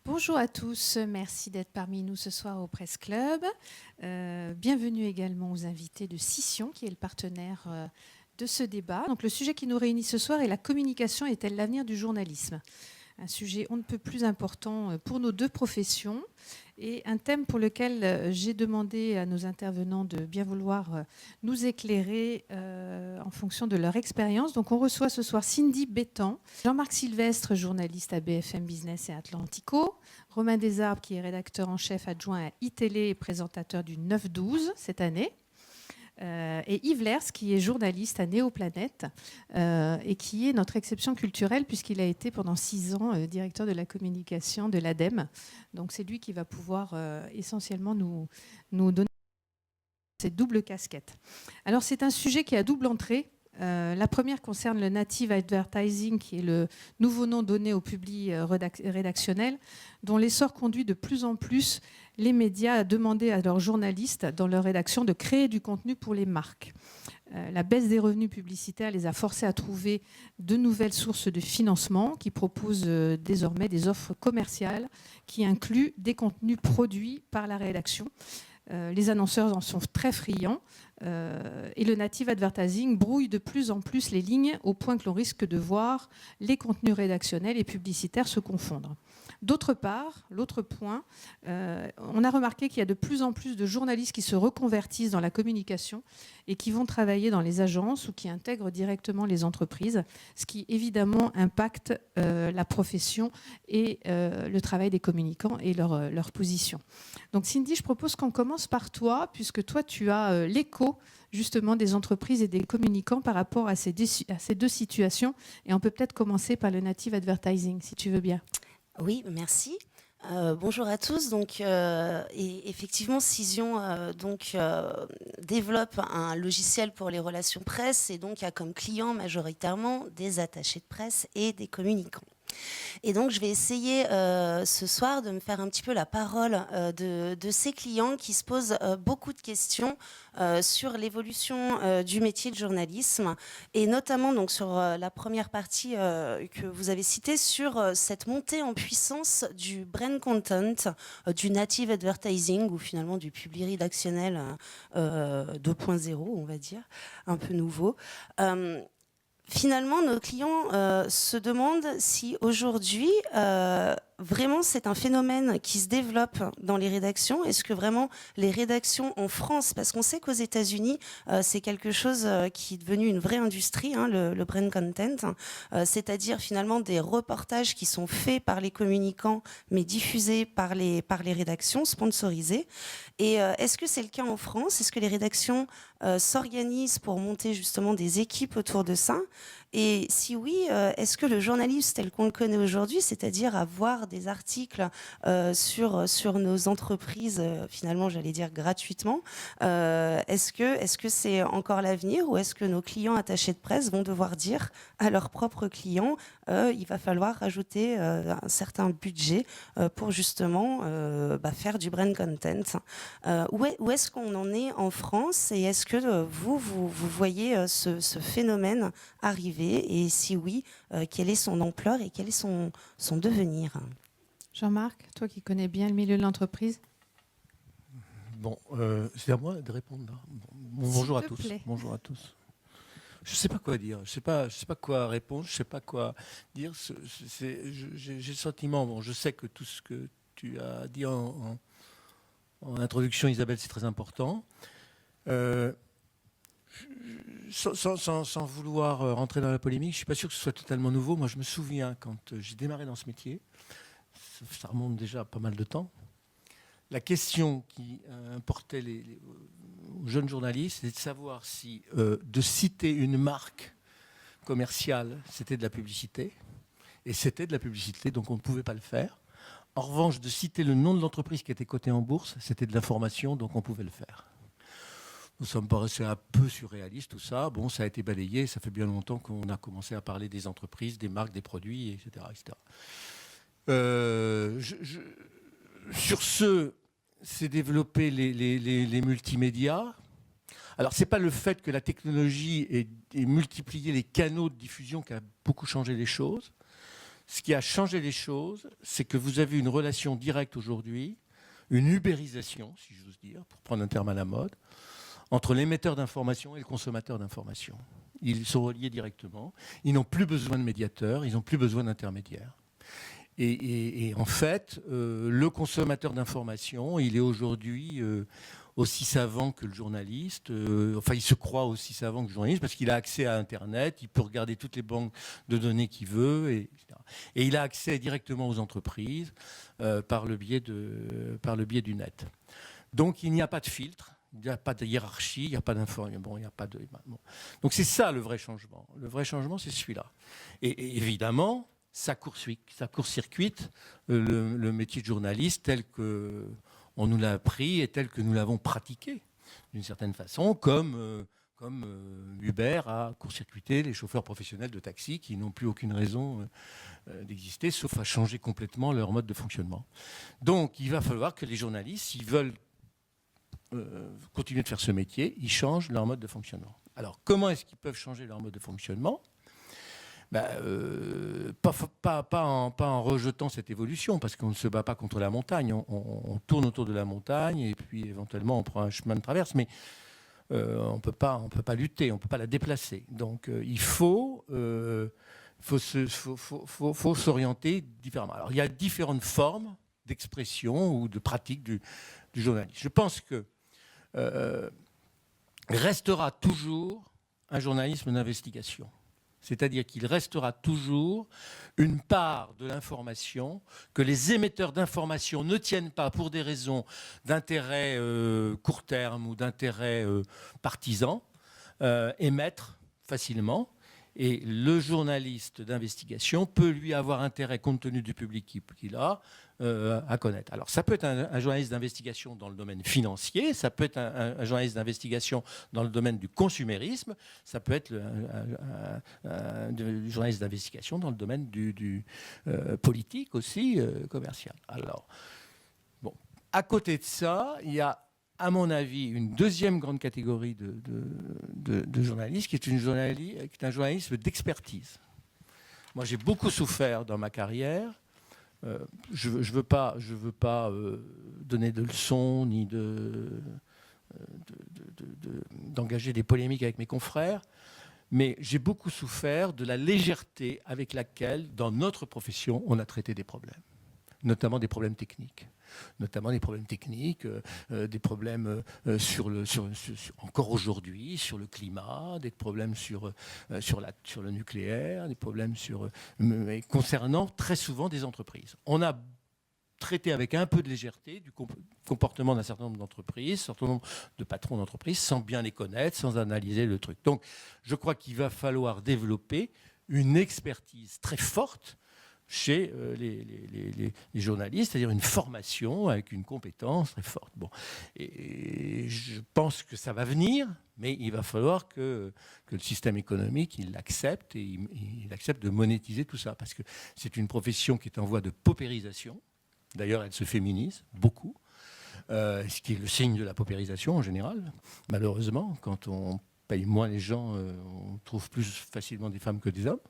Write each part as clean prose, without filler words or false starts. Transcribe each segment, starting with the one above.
Bonjour à tous, merci d'être parmi nous ce soir au Presse Club. Bienvenue également aux invités de Scission, qui est le partenaire de ce débat. Donc, le sujet qui nous réunit ce soir est: la communication est-elle l'avenir du journalisme ? Un sujet on ne peut plus important pour nos deux professions et un thème pour lequel j'ai demandé à nos intervenants de bien vouloir nous éclairer en fonction de leur expérience. Donc on reçoit ce soir Cindy Bétan, Jean-Marc Sylvestre, journaliste à BFM Business et Atlantico, Romain Desarbes qui est rédacteur en chef adjoint à iTélé et présentateur du 9-12 cette année, et Yves Lers, qui est journaliste à Néoplanète et qui est notre exception culturelle puisqu'il a été pendant 6 ans directeur de la communication de l'ADEME. Donc c'est lui qui va pouvoir essentiellement nous donner cette double casquette. Alors c'est un sujet qui a double entrée. La première concerne le native advertising, qui est le nouveau nom donné au public rédactionnel, dont l'essor conduit de plus en plus les médias à demander à leurs journalistes dans leur rédaction de créer du contenu pour les marques. La baisse des revenus publicitaires les a forcés à trouver de nouvelles sources de financement qui proposent désormais des offres commerciales qui incluent des contenus produits par la rédaction. Les annonceurs en sont très friands et le native advertising brouille de plus en plus les lignes au point que l'on risque de voir les contenus rédactionnels et publicitaires se confondre. D'autre part, l'autre point, on a remarqué qu'il y a de plus en plus de journalistes qui se reconvertissent dans la communication et qui vont travailler dans les agences ou qui intègrent directement les entreprises, ce qui évidemment impacte la profession et le travail des communicants et leur position. Donc Cindy, je propose qu'on commence par toi, puisque toi tu as l'écho justement des entreprises et des communicants par rapport à ces deux situations, et on peut peut-être commencer par le native advertising, si tu veux bien. Oui, merci. Bonjour à tous. Donc, et effectivement, Cision développe un logiciel pour les relations presse et donc a comme clients majoritairement des attachés de presse et des communicants. Et donc, je vais essayer ce soir de me faire un petit peu la parole de ces clients qui se posent beaucoup de questions sur l'évolution du métier de journalisme et notamment donc, sur la première partie que vous avez citée sur cette montée en puissance du brand content, du native advertising ou finalement du public rédactionnel 2.0, on va dire, un peu nouveau. Finalement, nos clients se demandent si aujourd'hui, vraiment, c'est un phénomène qui se développe dans les rédactions. Est-ce que vraiment les rédactions en France, parce qu'on sait qu'aux États-Unis, c'est quelque chose qui est devenu une vraie industrie, hein, le brand content, c'est-à-dire finalement des reportages qui sont faits par les communicants, mais diffusés par les rédactions, sponsorisés. Et est-ce que c'est le cas en France ? Est-ce que les rédactions s'organisent pour monter justement des équipes autour de ça ? Et si oui, est-ce que le journalisme tel qu'on le connaît aujourd'hui, c'est-à-dire avoir des articles sur nos entreprises, finalement, j'allais dire gratuitement, est-ce que c'est encore l'avenir ou est-ce que nos clients attachés de presse vont devoir dire à leurs propres clients il va falloir rajouter un certain budget pour justement faire du brand content. Où est-ce qu'on en est en France et est-ce que vous voyez ce phénomène arriver et si oui, quelle est son ampleur et quel est son devenir ? Jean-Marc, toi qui connais bien le milieu de l'entreprise. Bon, c'est à moi de répondre. Bonjour à tous. Bonjour à tous. Je ne sais pas quoi dire, je ne sais pas quoi répondre, je ne sais pas quoi dire. J'ai le sentiment, bon, je sais que tout ce que tu as dit en introduction, Isabelle, c'est très important. Sans vouloir rentrer dans la polémique, je ne suis pas sûr que ce soit totalement nouveau. Moi, je me souviens, quand j'ai démarré dans ce métier, ça remonte déjà à pas mal de temps, la question qui importait aux jeunes journalistes, c'était de savoir si de citer une marque commerciale, c'était de la publicité. Et c'était de la publicité, donc on ne pouvait pas le faire. En revanche, de citer le nom de l'entreprise qui était cotée en bourse, c'était de l'information, donc on pouvait le faire. Ça me paraissait un peu surréaliste tout ça. Bon, ça a été balayé, ça fait bien longtemps qu'on a commencé à parler des entreprises, des marques, des produits, etc. etc. Sur ce, c'est développer les multimédias. Alors, ce n'est pas le fait que la technologie ait multiplié les canaux de diffusion qui a beaucoup changé les choses. Ce qui a changé les choses, c'est que vous avez une relation directe aujourd'hui, une ubérisation, si j'ose dire, pour prendre un terme à la mode, entre l'émetteur d'information et le consommateur d'information. Ils sont reliés directement. Ils n'ont plus besoin de médiateurs, ils n'ont plus besoin d'intermédiaires. Et en fait, le consommateur d'information, il est aujourd'hui aussi savant que le journaliste. Enfin, il se croit aussi savant que le journaliste parce qu'il a accès à Internet, il peut regarder toutes les banques de données qu'il veut, etc. Et il a accès directement aux entreprises par le biais du net. Donc, il n'y a pas de filtre. Il n'y a pas de hiérarchie, il n'y a pas d'information. Bon, il n'y a pas de. Bon. Donc c'est ça le vrai changement. Le vrai changement, c'est celui-là. Et évidemment, ça court-circuite le métier de journaliste tel que on nous l'a appris et tel que nous l'avons pratiqué, d'une certaine façon, comme Uber a court-circuité les chauffeurs professionnels de taxi qui n'ont plus aucune raison d'exister, sauf à changer complètement leur mode de fonctionnement. Donc, il va falloir que les journalistes, s'ils veulent continuer de faire ce métier, ils changent leur mode de fonctionnement. Alors, comment est-ce qu'ils peuvent changer leur mode de fonctionnement ? Pas en rejetant cette évolution, parce qu'on ne se bat pas contre la montagne, on tourne autour de la montagne et puis éventuellement on prend un chemin de traverse, mais on ne peut pas lutter, on ne peut pas la déplacer. Donc il faut s'orienter différemment. Alors il y a différentes formes d'expression ou de pratique du journalisme. Je pense que restera toujours un journalisme d'investigation. C'est-à-dire qu'il restera toujours une part de l'information que les émetteurs d'information ne tiennent pas pour des raisons d'intérêt court terme ou d'intérêt partisan, émettre facilement. Et le journaliste d'investigation peut lui avoir intérêt, compte tenu du public qu'il a, à connaître. Alors ça peut être un journaliste d'investigation dans le domaine financier, ça peut être un journaliste d'investigation dans le domaine du consumérisme, ça peut être un journaliste d'investigation dans le domaine du politique aussi, commercial. Alors, bon, à côté de ça, il y a, à mon avis, une deuxième grande catégorie de journalistes qui est un journalisme d'expertise. Moi, j'ai beaucoup souffert dans ma carrière. Je ne veux pas donner de leçons ni d'engager des polémiques avec mes confrères, mais j'ai beaucoup souffert de la légèreté avec laquelle, dans notre profession, on a traité des problèmes, notamment des problèmes techniques. Des problèmes encore aujourd'hui sur le climat, des problèmes sur le nucléaire, des problèmes concernant très souvent des entreprises. On a traité avec un peu de légèreté du comportement d'un certain nombre d'entreprises, un certain nombre de patrons d'entreprises, sans bien les connaître, sans analyser le truc. Donc, je crois qu'il va falloir développer une expertise très forte chez les journalistes, c'est-à-dire une formation avec une compétence très forte. Bon. Et je pense que ça va venir, mais il va falloir que le système économique il l'accepte et il accepte de monétiser tout ça, parce que c'est une profession qui est en voie de paupérisation. D'ailleurs, elle se féminise beaucoup, ce qui est le signe de la paupérisation en général. Malheureusement, quand on paye moins les gens, on trouve plus facilement des femmes que des hommes.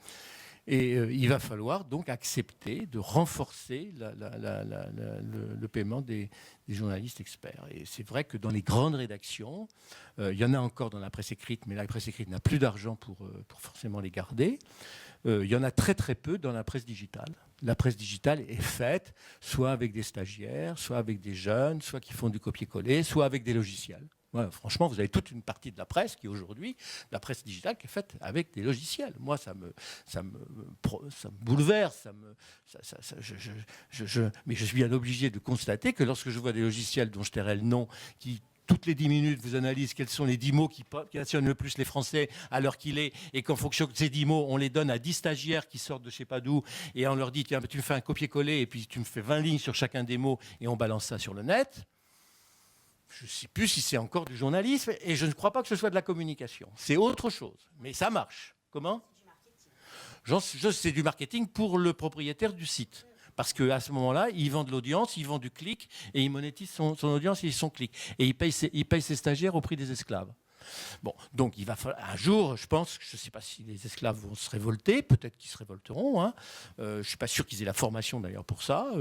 Et il va falloir donc accepter de renforcer le paiement des journalistes experts. Et c'est vrai que dans les grandes rédactions, il y en a encore dans la presse écrite, mais la presse écrite n'a plus d'argent pour forcément les garder. Il y en a très très peu dans la presse digitale. La presse digitale est faite soit avec des stagiaires, soit avec des jeunes, soit qui font du copier-coller, soit avec des logiciels. Ouais, franchement, vous avez toute une partie de la presse qui aujourd'hui, la presse digitale, qui est faite avec des logiciels. Moi, ça me bouleverse. Mais je suis bien obligé de constater que lorsque je vois des logiciels dont je tairai le nom, qui toutes les 10 minutes vous analysent quels sont les 10 mots qui passionnent le plus les Français à l'heure qu'il est, et qu'en fonction de ces 10 mots, on les donne à 10 stagiaires qui sortent de je ne sais pas d'où, et on leur dit, tiens, tu me fais un copier-coller, et puis tu me fais 20 lignes sur chacun des mots, et on balance ça sur le net. Je ne sais plus si c'est encore du journalisme, et je ne crois pas que ce soit de la communication. C'est autre chose, mais ça marche. Comment ? C'est du marketing pour le propriétaire du site. Parce qu'à ce moment-là, il vend de l'audience, il vend du clic, et il monétise son audience et son clic. Et il paye ses stagiaires au prix des esclaves. Bon, donc il va falloir un jour, je pense, je ne sais pas si les esclaves vont se révolter, peut-être qu'ils se révolteront. Hein. Je ne suis pas sûr qu'ils aient la formation d'ailleurs pour ça,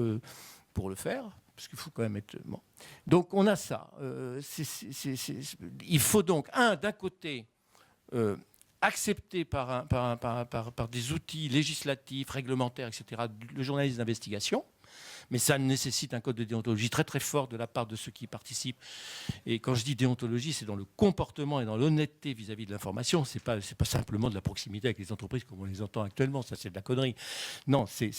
pour le faire. Parce qu'il faut quand même être... Bon. Donc on a ça. Il faut donc, d'un côté, accepter par des outils législatifs, réglementaires, etc., le journalisme d'investigation. Mais ça nécessite un code de déontologie très très fort de la part de ceux qui y participent. Et quand je dis déontologie, c'est dans le comportement et dans l'honnêteté vis-à-vis de l'information. C'est pas simplement de la proximité avec les entreprises comme on les entend actuellement. Ça, c'est de la connerie. Non, c'est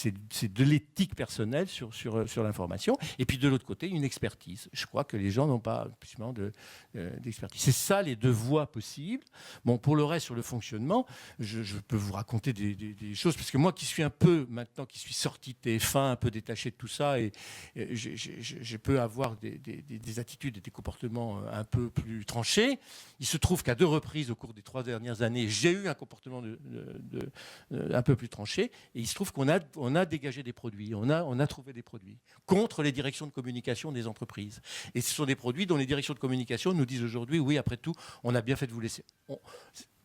de l'éthique personnelle sur l'information. Et puis de l'autre côté, une expertise. Je crois que les gens n'ont pas suffisamment d'expertise. C'est ça les deux voies possibles. Bon, pour le reste, sur le fonctionnement, je peux vous raconter des choses. Parce que moi qui suis un peu, maintenant, qui suis sorti de TF1, un peu détaché de tout ça, et je peux avoir des attitudes et des comportements un peu plus tranchés. Il se trouve qu'à 2 reprises au cours des 3 dernières années, j'ai eu un comportement un peu plus tranché, et il se trouve qu'on a dégagé des produits, on a trouvé des produits contre les directions de communication des entreprises. Et ce sont des produits dont les directions de communication nous disent aujourd'hui, oui, après tout, on a bien fait de vous laisser.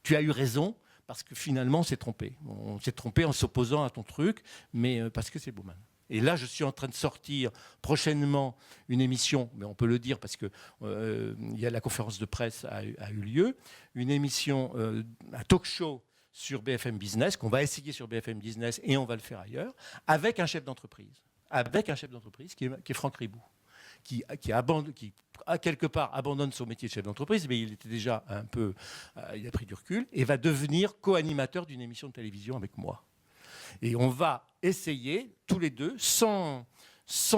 Tu as eu raison, parce que finalement, on s'est trompé. On s'est trompé en s'opposant à ton truc, mais parce que c'est Baumann. Et là, je suis en train de sortir prochainement une émission, mais on peut le dire parce que la conférence de presse a eu lieu, une émission, un talk show sur BFM Business, qu'on va essayer sur BFM Business et on va le faire ailleurs, avec un chef d'entreprise. Qui est Franck Ribou, qui a quelque part abandonne son métier de chef d'entreprise, mais il était déjà un peu, il a pris du recul, et va devenir co-animateur d'une émission de télévision avec moi. Et on va essayer, tous les deux, sans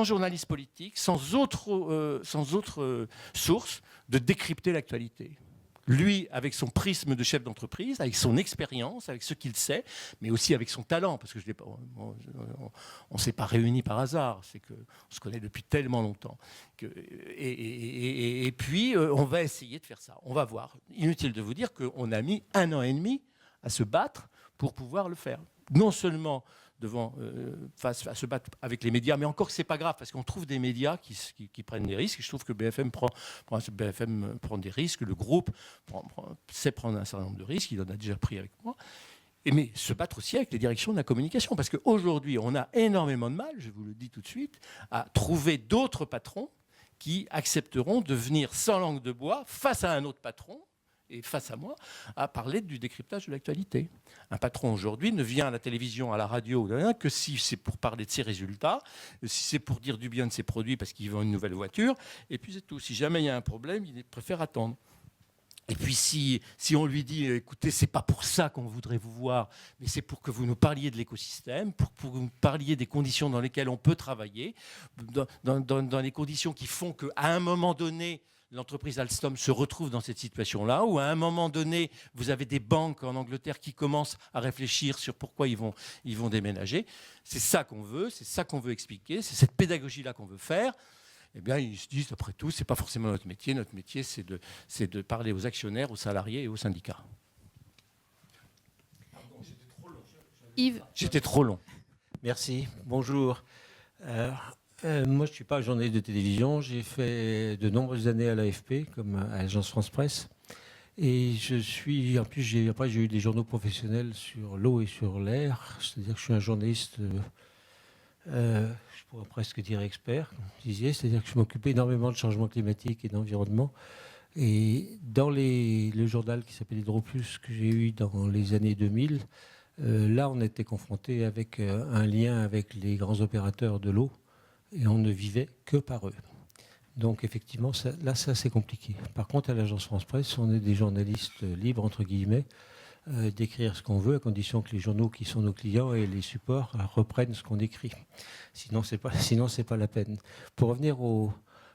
journaliste politique, sans autre source, de décrypter l'actualité. Lui, avec son prisme de chef d'entreprise, avec son expérience, avec ce qu'il sait, mais aussi avec son talent, parce que on ne s'est pas réunis par hasard, c'est qu'on se connaît depuis tellement longtemps. Et puis, on va essayer de faire ça. On va voir. Inutile de vous dire qu'on a mis 1 an et demi à se battre pour pouvoir le faire. Non seulement face à se battre avec les médias, mais encore que ce n'est pas grave, parce qu'on trouve des médias qui prennent des risques. Je trouve que BFM prend des risques, le groupe sait prendre un certain nombre de risques, il en a déjà pris avec moi. Mais se battre aussi avec les directions de la communication, parce qu'aujourd'hui, on a énormément de mal, je vous le dis tout de suite, à trouver d'autres patrons qui accepteront de venir sans langue de bois face à un autre patron, et face à moi, à parler du décryptage de l'actualité. Un patron aujourd'hui ne vient à la télévision, à la radio, que si c'est pour parler de ses résultats, si c'est pour dire du bien de ses produits parce qu'il vend une nouvelle voiture, et puis c'est tout. Si jamais il y a un problème, il préfère attendre. Et puis si on lui dit, écoutez, c'est pas pour ça qu'on voudrait vous voir, mais c'est pour que vous nous parliez de l'écosystème, pour que vous nous parliez des conditions dans lesquelles on peut travailler, dans les conditions qui font qu'à un moment donné, l'entreprise Alstom se retrouve dans cette situation-là, où à un moment donné, vous avez des banques en Angleterre qui commencent à réfléchir sur pourquoi ils vont déménager. C'est ça qu'on veut, c'est ça qu'on veut expliquer, c'est cette pédagogie-là qu'on veut faire. Eh bien, ils se disent, après tout, ce n'est pas forcément notre métier. Notre métier, c'est de parler aux actionnaires, aux salariés et aux syndicats. Pardon, j'étais trop long. Yves. J'étais trop long. Merci, bonjour. Moi, je ne suis pas journaliste de télévision. J'ai fait de nombreuses années à l'AFP, comme à l'agence France Presse. Et en plus, j'ai eu des journaux professionnels sur l'eau et sur l'air. C'est-à-dire que je suis un journaliste, je pourrais presque dire expert, comme vous disiez. C'est-à-dire que je m'occupais énormément de changement climatique et d'environnement. Et dans le journal qui s'appelle Hydroplus, que j'ai eu dans les années 2000, là, on était confronté avec un lien avec les grands opérateurs de l'eau. Et on ne vivait que par eux. Donc effectivement, là, c'est compliqué. Par contre, à l'agence France Presse, on est des journalistes libres, entre guillemets, d'écrire ce qu'on veut, à condition que les journaux qui sont nos clients et les supports reprennent ce qu'on écrit. Sinon, c'est pas la peine. Pour revenir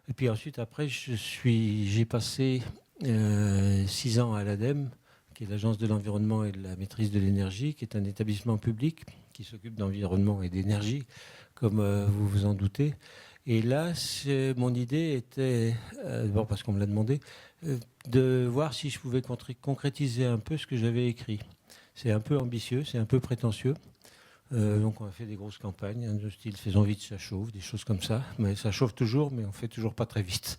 Et puis ensuite, après, j'ai passé 6 ans à l'ADEME, qui est l'Agence de l'environnement et de la maîtrise de l'énergie, qui est un établissement public qui s'occupe d'environnement et d'énergie, comme vous vous en doutez. Et là, mon idée était, parce qu'on me l'a demandé, de voir si je pouvais concrétiser un peu ce que j'avais écrit. C'est un peu ambitieux, c'est un peu prétentieux. Donc on a fait des grosses campagnes, de style faisons vite, ça chauffe, des choses comme ça. Mais ça chauffe toujours, mais on fait toujours pas très vite.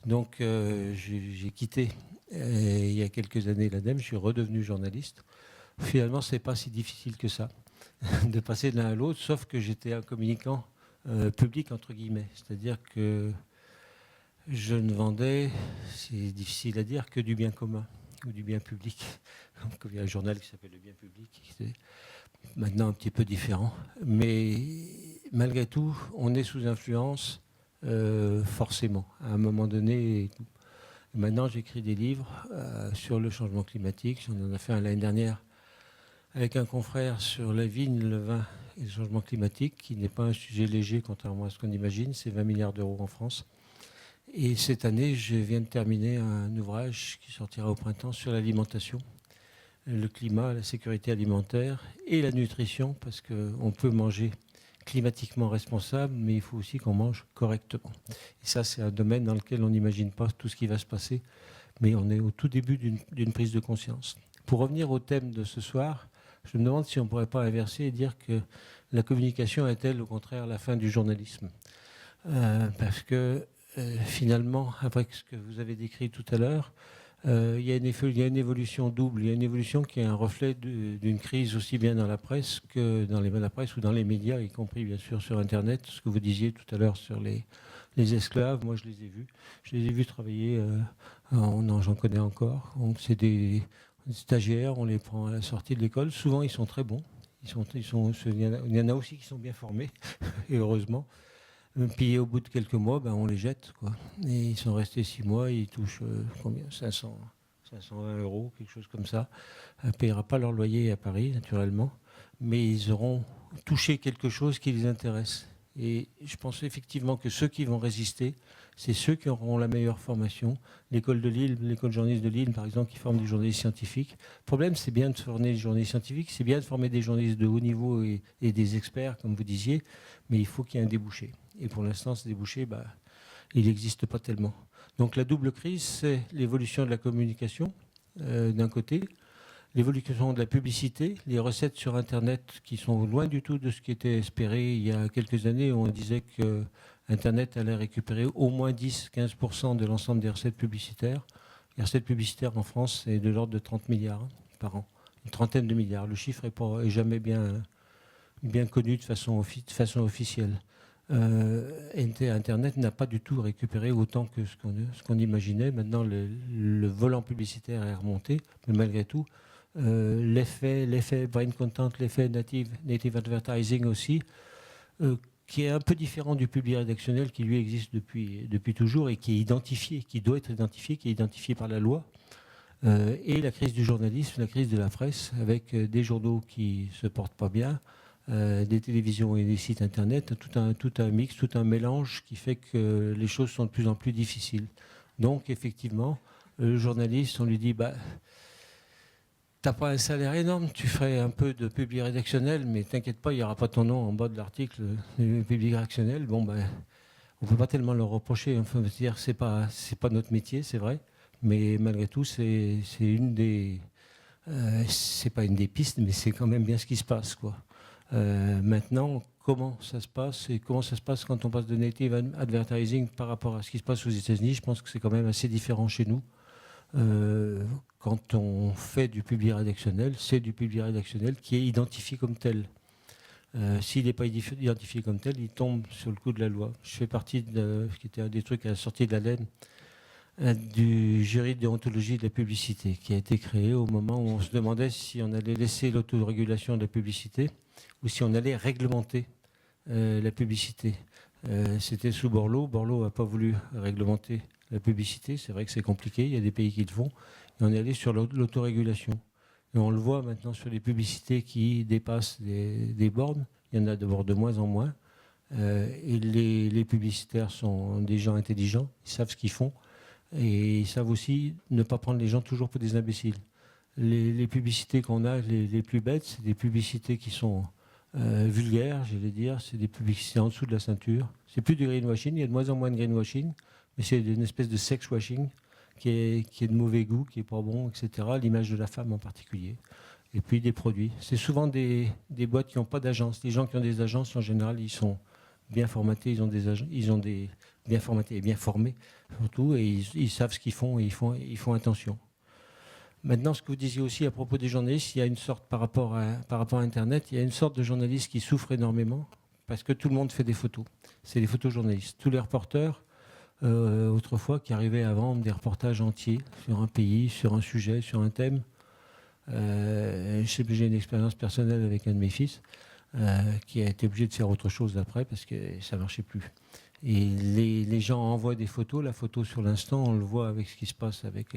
Donc j'ai quitté il y a quelques années l'ADEME, je suis redevenu journaliste. Finalement, ce n'est pas si difficile que ça de passer de l'un à l'autre, sauf que j'étais un communicant public, entre guillemets. C'est-à-dire que je ne vendais, c'est difficile à dire, que du bien commun ou du bien public. Donc, il y a un journal qui s'appelle Le Bien Public, qui est maintenant un petit peu différent. Mais malgré tout, on est sous influence, forcément, à un moment donné. Maintenant, j'écris des livres sur le changement climatique. On en a fait un l'année dernière avec un confrère sur la vigne, le vin et le changement climatique, qui n'est pas un sujet léger, contrairement à ce qu'on imagine. C'est 20 milliards d'euros en France. Et cette année, je viens de terminer un ouvrage qui sortira au printemps sur l'alimentation, le climat, la sécurité alimentaire et la nutrition, parce qu'on peut manger climatiquement responsable, mais il faut aussi qu'on mange correctement. Et ça, c'est un domaine dans lequel on n'imagine pas tout ce qui va se passer, mais on est au tout début d'une prise de conscience. Pour revenir au thème de ce soir, je me demande si on ne pourrait pas inverser et dire que la communication est-elle au contraire la fin du journalisme, parce que finalement, après ce que vous avez décrit tout à l'heure, il y a une évolution double. Il y a une évolution qui est un reflet d'une crise aussi bien dans la presse que dans la presse ou dans les médias, y compris bien sûr sur Internet. Ce que vous disiez tout à l'heure sur les esclaves, moi je les ai vus. Je les ai vus travailler, j'en connais encore. C'est des stagiaires, on les prend à la sortie de l'école. Souvent ils sont très bons. Il y en a aussi qui sont bien formés, et heureusement. Puis au bout de quelques mois, on les jette, quoi. Et ils sont restés 6 mois, ils touchent combien 520 euros, quelque chose comme ça. Ils ne payera pas leur loyer à Paris, naturellement, mais ils auront touché quelque chose qui les intéresse. Et je pense effectivement que ceux qui vont résister, c'est ceux qui auront la meilleure formation. L'école de Lille, l'école de journalistes de Lille, par exemple, qui forme des journalistes scientifiques. Le problème, c'est bien de former des journalistes scientifiques, c'est bien de former des journalistes de haut niveau et des experts, comme vous disiez, mais il faut qu'il y ait un débouché. Et pour l'instant, ce débouché, il n'existe pas tellement. Donc la double crise, c'est l'évolution de la communication, d'un côté, l'évolution de la publicité, les recettes sur Internet qui sont loin du tout de ce qui était espéré il y a quelques années, où on disait que Internet allait récupérer au moins 10-15% de l'ensemble des recettes publicitaires. Les recettes publicitaires en France, c'est de l'ordre de 30 milliards par an, une trentaine de milliards. Le chiffre n'est jamais bien connu de façon officielle. Internet n'a pas du tout récupéré autant que ce qu'on imaginait. Maintenant, le volant publicitaire est remonté, mais malgré tout, l'effet brain content, l'effet native advertising aussi, qui est un peu différent du public rédactionnel qui lui existe depuis toujours et qui est identifié, qui doit être identifié, qui est identifié par la loi. Et la crise du journalisme, la crise de la presse, avec des journaux qui ne se portent pas bien, des télévisions et des sites internet, tout un mix, tout un mélange qui fait que les choses sont de plus en plus difficiles. Donc effectivement, le journaliste, on lui dit t'as pas un salaire énorme, tu ferais un peu de public rédactionnel, mais t'inquiète pas, il n'y aura pas ton nom en bas de l'article du public rédactionnel. On ne peut pas tellement leur reprocher. On peut se dire c'est pas notre métier, c'est vrai, mais malgré tout, c'est pas une des pistes, mais c'est quand même bien ce qui se passe, quoi. Maintenant, comment ça se passe et comment ça se passe quand on passe de native advertising par rapport à ce qui se passe aux États-Unis? Je pense que c'est quand même assez différent chez nous. Quand on fait du public rédactionnel, c'est du public rédactionnel qui est identifié comme tel. S'il n'est pas identifié comme tel, il tombe sur le coup de la loi. Je fais partie de ce qui était un des trucs à la sortie de l'ADEME, du jury de déontologie de la publicité, qui a été créé au moment où on se demandait si on allait laisser l'autorégulation de la publicité ou si on allait réglementer la publicité. C'était sous Borloo. Borloo n'a pas voulu réglementer la publicité. C'est vrai que c'est compliqué, il y a des pays qui le font. Et on est allé sur l'autorégulation. Et on le voit maintenant sur les publicités qui dépassent des bornes. Il y en a d'abord de moins en moins. Et les publicitaires sont des gens intelligents, ils savent ce qu'ils font. Et ils savent aussi ne pas prendre les gens toujours pour des imbéciles. Les publicités qu'on a, les plus bêtes, c'est des publicités qui sont vulgaires, j'allais dire. C'est des publicités en dessous de la ceinture. C'est plus du greenwashing, il y a de moins en moins de greenwashing, mais c'est une espèce de sex washing qui est de mauvais goût, qui n'est pas bon, etc. L'image de la femme en particulier. Et puis des produits. C'est souvent des boîtes qui n'ont pas d'agence. Les gens qui ont des agences, en général, ils sont bien formatés, bien formatés et bien formés surtout, et ils savent ce qu'ils font et ils font attention. Maintenant, ce que vous disiez aussi à propos des journalistes, il y a une sorte, par rapport à Internet, il y a une sorte de journaliste qui souffre énormément parce que tout le monde fait des photos. C'est les photojournalistes. Tous les reporters, autrefois, qui arrivaient à vendre des reportages entiers sur un pays, sur un sujet, sur un thème. J'ai une expérience personnelle avec un de mes fils qui a été obligé de faire autre chose après parce que ça ne marchait plus. Et les gens envoient des photos. La photo sur l'instant, on le voit avec ce qui se passe avec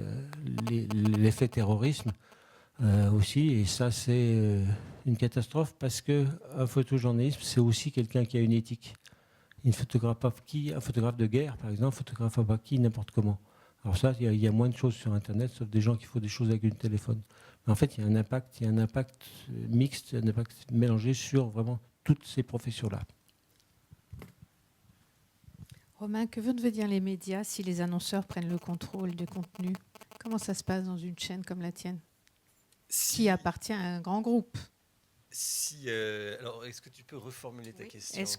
l'effet terrorisme aussi. Et ça, c'est une catastrophe parce qu'un photojournaliste, c'est aussi quelqu'un qui a une éthique. Il ne photographe pas un photographe de guerre, par exemple, photographe pas qui n'importe comment. Alors ça, il y a moins de choses sur Internet, sauf des gens qui font des choses avec un téléphone. Mais en fait, il y a un impact mixte, un impact mélangé sur vraiment toutes ces professions-là. Romain, que veulent dire les médias si les annonceurs prennent le contrôle du contenu? Comment ça se passe dans une chaîne comme la tienne, qui appartient à un grand groupe? Alors, est-ce que tu peux reformuler ta question? Est-ce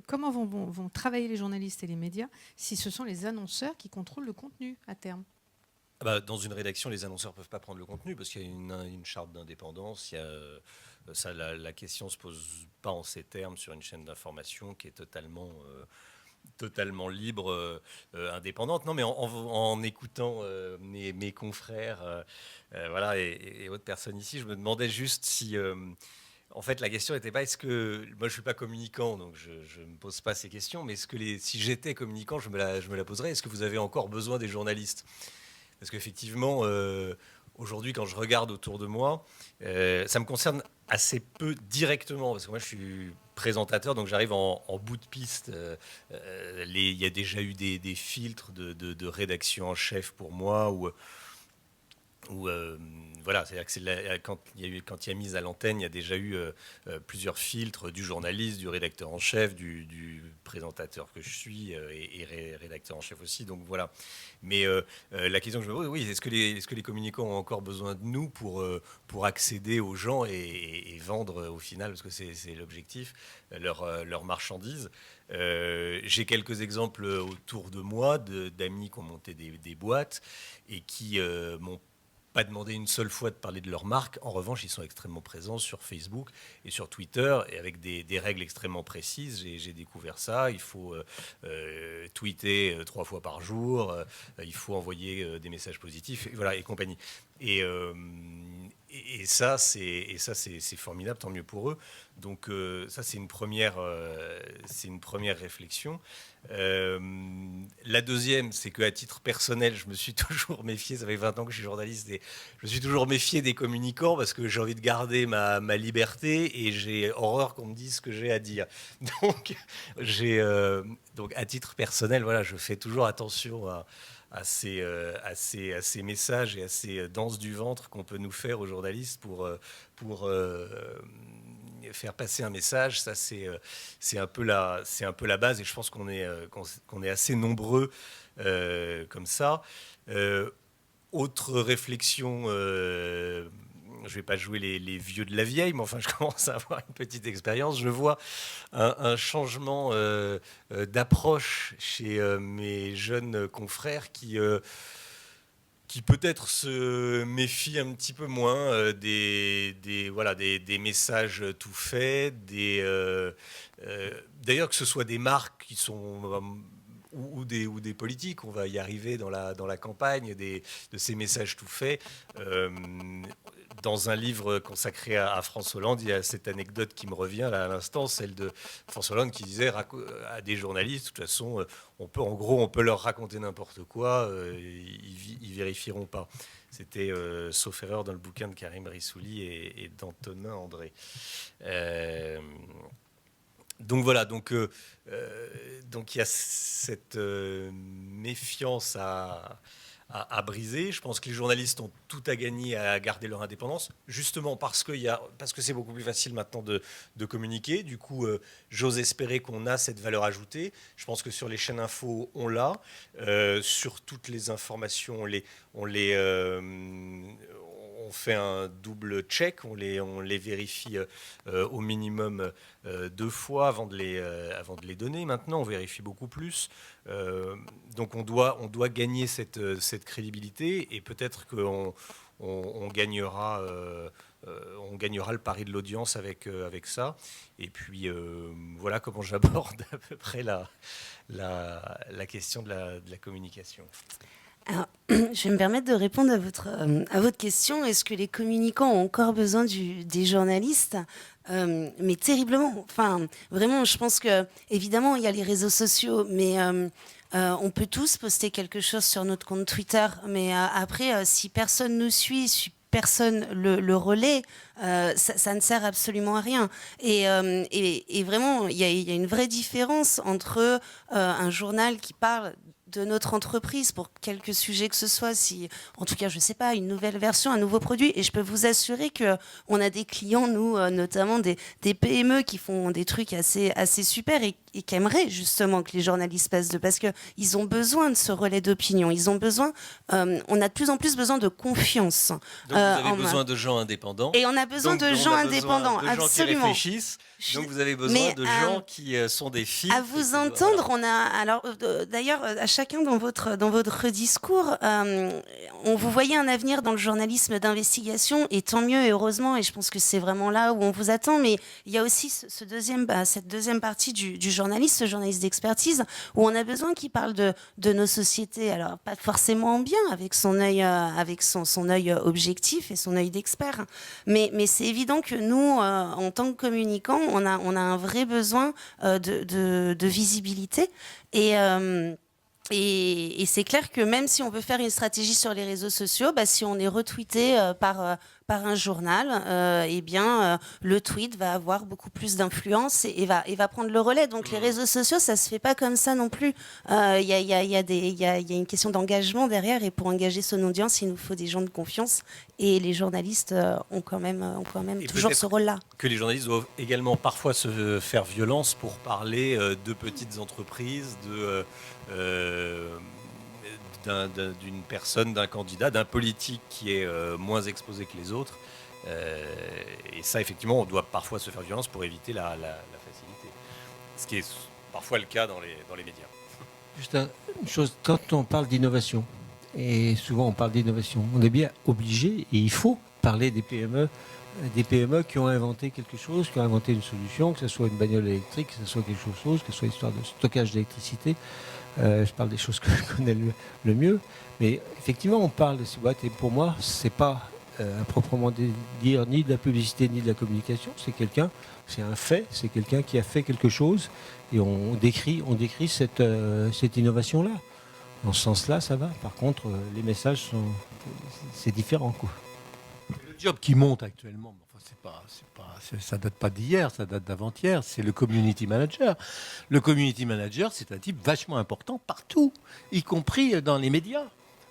comment vont travailler les journalistes et les médias si ce sont les annonceurs qui contrôlent le contenu à terme? Dans une rédaction, les annonceurs ne peuvent pas prendre le contenu parce qu'il y a une charte d'indépendance. La question ne se pose pas en ces termes sur une chaîne d'information qui est totalement libre, indépendante. Non, mais en écoutant mes confrères voilà, et autres personnes ici, je me demandais juste si... en fait, la question n'était pas est-ce que... Moi, je ne suis pas communicant, donc je ne me pose pas ces questions, mais si j'étais communicant, je me la poserais. Est-ce que vous avez encore besoin des journalistes? Parce qu'effectivement, aujourd'hui, quand je regarde autour de moi, ça me concerne assez peu directement, parce que moi, je suis présentateur, donc j'arrive en bout de piste. Il y a déjà eu des filtres de rédaction en chef pour moi, voilà, c'est-à-dire que quand il y a mise à l'antenne, il y a déjà eu plusieurs filtres du journaliste, du rédacteur en chef, du présentateur que je suis et rédacteur en chef aussi. Donc voilà. Mais la question que je me pose, oui, est-ce que les communicants ont encore besoin de nous pour accéder aux gens et vendre au final, parce que c'est l'objectif, leur marchandise. J'ai quelques exemples autour de moi d'amis qui ont monté des boîtes et qui m'ont pas demandé une seule fois de parler de leur marque. En revanche, ils sont extrêmement présents sur Facebook et sur Twitter et avec des règles extrêmement précises. J'ai découvert ça. Il faut tweeter 3 fois par jour. Il faut envoyer des messages positifs, et voilà, et compagnie. Et ça, c'est formidable, tant mieux pour eux. Donc ça, c'est une première réflexion. La deuxième, c'est qu'à titre personnel, je me suis toujours méfié, ça fait 20 ans que je suis journaliste, et je me suis toujours méfié des communicants parce que j'ai envie de garder ma liberté et j'ai horreur qu'on me dise ce que j'ai à dire. Donc, donc à titre personnel, voilà, je fais toujours attention à ces messages et à ces danses du ventre qu'on peut nous faire aux journalistes pour faire passer un message. Ça, c'est un peu la base, et je pense qu'on est assez nombreux comme ça. Autre réflexion, je ne vais pas jouer les vieux de la vieille, mais enfin, je commence à avoir une petite expérience. Je vois un changement d'approche chez mes jeunes confrères qui peut-être se méfient un petit peu moins des messages tout faits, d'ailleurs que ce soit des marques qui sont... Ou des politiques, on va y arriver dans la campagne, de ces messages tout faits. Dans un livre consacré à François Hollande, il y a cette anecdote qui me revient là à l'instant, celle de François Hollande qui disait à des journalistes, de toute façon, on peut leur raconter n'importe quoi, ils vérifieront pas. C'était sauf erreur dans le bouquin de Karim Rissouli et d'Antonin André. Donc voilà, donc il y a cette méfiance à briser. Je pense que les journalistes ont tout à gagner à garder leur indépendance, justement parce que c'est beaucoup plus facile maintenant de communiquer. Du coup, j'ose espérer qu'on a cette valeur ajoutée. Je pense que sur les chaînes info, on l'a. Sur toutes les informations, on on fait un double check, on les vérifie au minimum 2 fois avant de les donner. Maintenant, on vérifie beaucoup plus. Donc on doit gagner cette crédibilité, et peut-être qu'on gagnera le pari de l'audience avec ça. Et puis voilà comment j'aborde à peu près la question de la communication. Alors, je vais me permettre de répondre à votre question. Est-ce que les communicants ont encore besoin des journalistes ? Mais terriblement. Enfin, vraiment, je pense que, évidemment, il y a les réseaux sociaux, mais on peut tous poster quelque chose sur notre compte Twitter. Mais après, si personne nous suit, si personne le relaie, ça ne sert absolument à rien. Et vraiment, il y a une vraie différence entre un journal qui parle de notre entreprise pour quelque sujet que ce soit, si, en tout cas, je ne sais pas, une nouvelle version, un nouveau produit. Et je peux vous assurer qu'on a des clients, nous, notamment des PME qui font des trucs assez super et qui aimeraient justement que les journalistes passent parce qu'ils ont besoin de ce relais d'opinion. Ils ont besoin, on a de plus en plus besoin de confiance. Donc vous avez besoin de gens indépendants. Et on a besoin de gens indépendants, de gens absolument. qui réfléchissent. Donc vous avez besoin de gens qui sont des filtres. À vous entendre, on a alors d'ailleurs à chacun dans votre discours, on vous voyait un avenir dans le journalisme d'investigation, et tant mieux et heureusement, et je pense que c'est vraiment là où on vous attend. Mais il y a aussi cette deuxième partie du journaliste, ce journaliste d'expertise, où on a besoin qu'il parle de nos sociétés. Alors pas forcément en bien, avec son œil objectif et son œil d'expert, mais c'est évident que nous, en tant que communicants, on a un vrai besoin de visibilité. Et c'est clair que même si on veut faire une stratégie sur les réseaux sociaux, si on est retweeté par un journal, le tweet va avoir beaucoup plus d'influence et va prendre le relais. Donc les réseaux sociaux, ça se fait pas comme ça non plus. Il y a une question d'engagement derrière, et pour engager son audience, il nous faut des gens de confiance. Et les journalistes ont quand même toujours ce rôle-là. Que les journalistes doivent également parfois se faire violence pour parler de petites entreprises, d'une personne, d'un candidat, d'un politique qui est moins exposé que les autres. Et ça, effectivement, on doit parfois se faire violence pour éviter la facilité. Ce qui est parfois le cas dans les médias. Juste une chose, quand on parle d'innovation, et souvent on parle d'innovation, on est bien obligé, et il faut parler des PME qui ont inventé quelque chose, qui ont inventé une solution, que ce soit une bagnole électrique, que ce soit quelque chose, que ce soit une histoire de stockage d'électricité. Je parle des choses que je connais le mieux. Mais effectivement, on parle de ces boîtes, et pour moi, c'est pas à proprement dire ni de la publicité ni de la communication. C'est un fait, c'est quelqu'un qui a fait quelque chose, et on décrit cette innovation-là. Dans ce sens-là, ça va. Par contre, les messages c'est différent, quoi. Le job qui monte actuellement, ça date pas d'hier, ça date d'avant-hier, c'est le community manager. Le community manager, c'est un type vachement important partout, y compris dans les médias.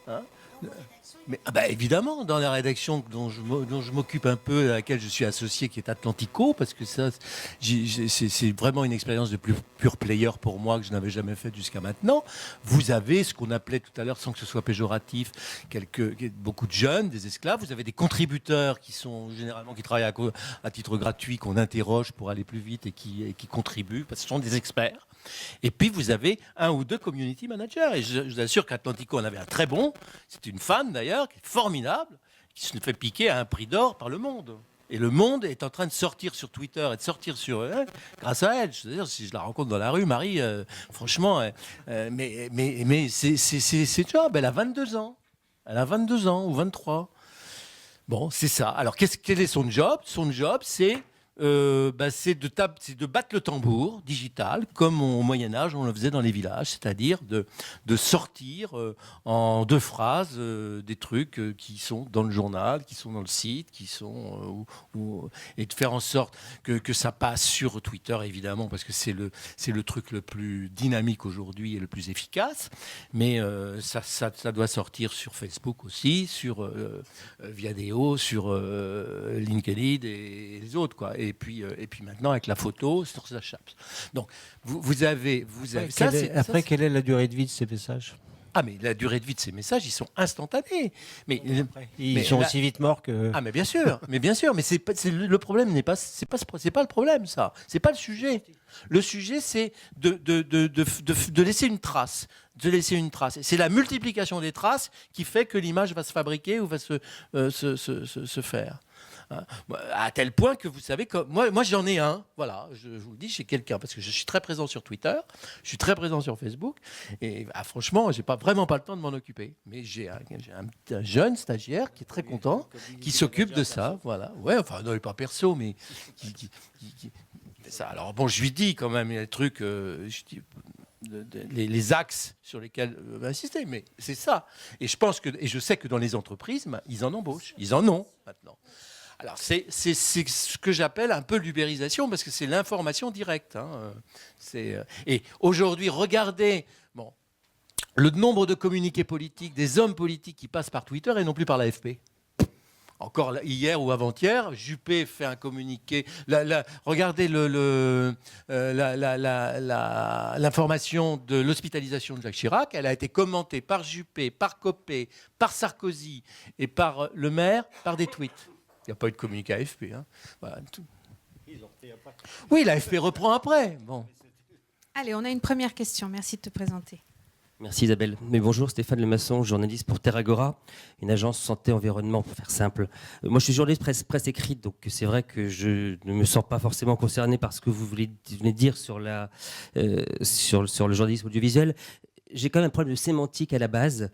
Hein. Mais évidemment, dans la rédaction dont je m'occupe un peu, à laquelle je suis associé, qui est Atlantico, parce que ça, c'est vraiment une expérience de pure player pour moi que je n'avais jamais faite jusqu'à maintenant. Vous avez ce qu'on appelait tout à l'heure, sans que ce soit péjoratif, beaucoup de jeunes, des esclaves. Vous avez des contributeurs qui travaillent à titre gratuit, qu'on interroge pour aller plus vite et qui contribuent, parce que ce sont des experts. Et puis vous avez un ou deux community managers. Et je vous assure qu'Atlantico en avait un très bon. C'est une femme d'ailleurs, qui est formidable, qui se fait piquer à un prix d'or par Le Monde. Et Le Monde est en train de sortir sur Twitter et de sortir sur grâce à elle. C'est-à-dire, si je la rencontre dans la rue, Marie, franchement, mais c'est job. Elle a 22 ans. Elle a 22 ans ou 23. Bon, c'est ça. Alors, quel est son job ? Son job, c'est de battre le tambour digital, comme au Moyen-Âge on le faisait dans les villages, c'est-à-dire de sortir en 2 phrases des trucs qui sont dans le journal, qui sont dans le site, et de faire en sorte que ça passe sur Twitter, évidemment, parce que c'est le truc le plus dynamique aujourd'hui et le plus efficace, mais ça doit sortir sur Facebook aussi, sur Viadeo, sur LinkedIn et les autres, quoi. Et puis maintenant, avec la photo, sur sa chape. Donc, vous avez Après, quelle est la durée de vie de ces messages ? Ah, mais la durée de vie de ces messages, ils sont instantanés. Mais Ils sont aussi vite morts que. ah, mais bien sûr, mais le problème n'est pas, c'est pas le problème, ça. C'est pas le sujet. Le sujet, c'est de laisser une trace. Et c'est la multiplication des traces qui fait que l'image va se fabriquer ou va se faire. À tel point que vous savez, moi j'en ai un, voilà, je vous le dis, chez quelqu'un, parce que je suis très présent sur Twitter, je suis très présent sur Facebook, et franchement, j'ai vraiment pas le temps de m'en occuper. Mais j'ai un jeune stagiaire qui est très content, qui s'occupe de ça, voilà. Ouais, enfin, non, il n'est pas perso, mais qui ça. Alors bon, je lui dis quand même les trucs, les axes sur lesquels insister, mais c'est ça. Et je sais que dans les entreprises, ils en embauchent, ils en ont maintenant. Alors, c'est ce que j'appelle un peu l'ubérisation, parce que c'est l'information directe. Et aujourd'hui, regardez le nombre de communiqués politiques, des hommes politiques qui passent par Twitter et non plus par l'AFP. Encore hier ou avant-hier, Juppé fait un communiqué. Regardez l'information de l'hospitalisation de Jacques Chirac. Elle a été commentée par Juppé, par Copé, par Sarkozy et par Le Maire par des tweets. Il n'y a pas eu de communiqué AFP. Voilà, tout. Oui, l'AFP reprend après. Bon. Allez, on a une première question. Merci de te présenter. Merci Isabelle. Mais bonjour, Stéphane Lemasson, journaliste pour Terragora, une agence santé-environnement pour faire simple. Moi je suis journaliste presse écrite, donc c'est vrai que je ne me sens pas forcément concerné par ce que vous venez de dire sur le journalisme audiovisuel. J'ai quand même un problème de sémantique à la base.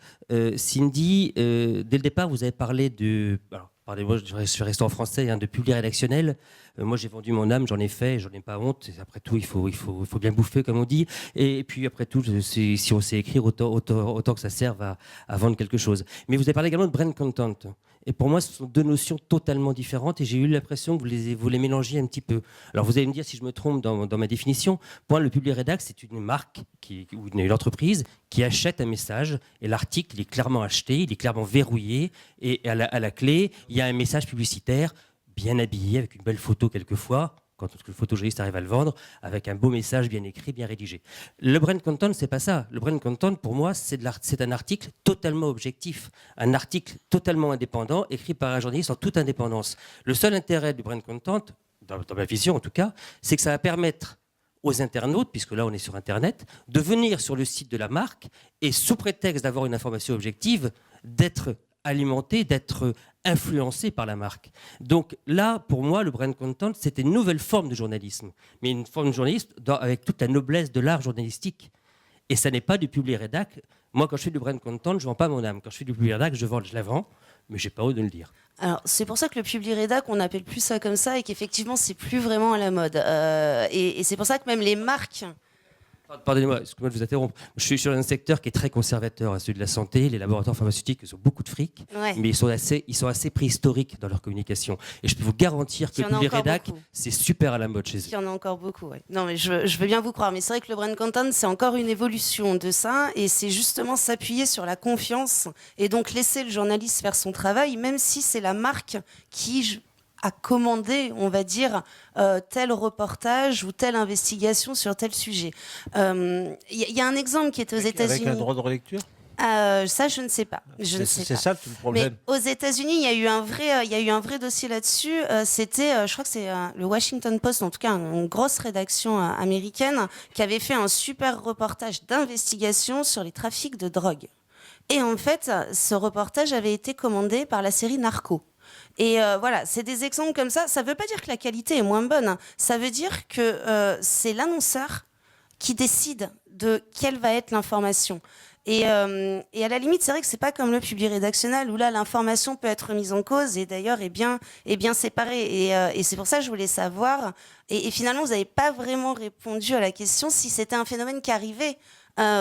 Cindy, dès le départ, vous avez parlé de... Alors, pardonnez-moi, je suis resté en français, de public rédactionnel. Moi, j'ai vendu mon âme, j'en ai fait, j'en ai pas honte. Après tout, il faut bien bouffer, comme on dit. Et puis, après tout, si on sait écrire, autant que ça serve à vendre quelque chose. Mais vous avez parlé également de brand content. Et pour moi, ce sont deux notions totalement différentes. Et j'ai eu l'impression que vous les mélangez un petit peu. Alors, vous allez me dire si je me trompe dans ma définition. Pour moi, le public rédac, c'est une marque ou une entreprise qui achète un message. Et l'article, il est clairement acheté, il est clairement verrouillé. Et à la clé, il y a un message publicitaire bien habillé, avec une belle photo quelquefois, quand le photojournaliste arrive à le vendre, avec un beau message bien écrit, bien rédigé. Le brand content, c'est pas ça. Le brand content, pour moi, c'est un article totalement objectif, un article totalement indépendant, écrit par un journaliste en toute indépendance. Le seul intérêt du brand content, dans ma vision en tout cas, c'est que ça va permettre aux internautes, puisque là on est sur Internet, de venir sur le site de la marque et sous prétexte d'avoir une information objective, d'être alimenté, d'être influencé par la marque. Donc là, pour moi, le brand content, c'était une nouvelle forme de journalisme, mais une forme de journalisme avec toute la noblesse de l'art journalistique. Et ça n'est pas du public rédac. Moi, quand je fais du brand content, je ne vends pas mon âme. Quand je fais du public rédac, je la vends, mais je n'ai pas honte de le dire. Alors, c'est pour ça que le public rédac, on n'appelle plus ça comme ça et qu'effectivement, c'est plus vraiment à la mode. Et c'est pour ça que même les marques... Pardonnez-moi, excusez-moi de vous interrompre. Je suis sur un secteur qui est très conservateur, celui de la santé. Les laboratoires pharmaceutiques, ils ont beaucoup de fric, Ouais. mais ils sont assez préhistoriques dans leur communication. Et je peux vous garantir que le public rédac, c'est super à la mode chez eux. Il y en a encore beaucoup, ouais. Non, mais je veux bien vous croire. Mais c'est vrai que le brand content, c'est encore une évolution de ça. Et c'est justement s'appuyer sur la confiance et donc laisser le journaliste faire son travail, même si c'est la marque qui a commandé, on va dire, tel reportage ou telle investigation sur tel sujet. Il y a un exemple qui est aux États-Unis. Avec un droit de relecture ? Ça, je ne sais pas. C'est ça tout le problème. Mais aux États-Unis, il y a eu un vrai dossier là-dessus. C'était, je crois que c'est le Washington Post, en tout cas une grosse rédaction américaine, qui avait fait un super reportage d'investigation sur les trafics de drogue. Et en fait, ce reportage avait été commandé par la série Narco. Et voilà, c'est des exemples comme ça. Ça ne veut pas dire que la qualité est moins bonne. Hein. Ça veut dire que c'est l'annonceur qui décide de quelle va être l'information. Et à la limite, c'est vrai que c'est pas comme le public rédactionnel où là, l'information peut être mise en cause et d'ailleurs est bien séparée. Et c'est pour ça que je voulais savoir. Et finalement, vous n'avez pas vraiment répondu à la question si c'était un phénomène qui arrivait.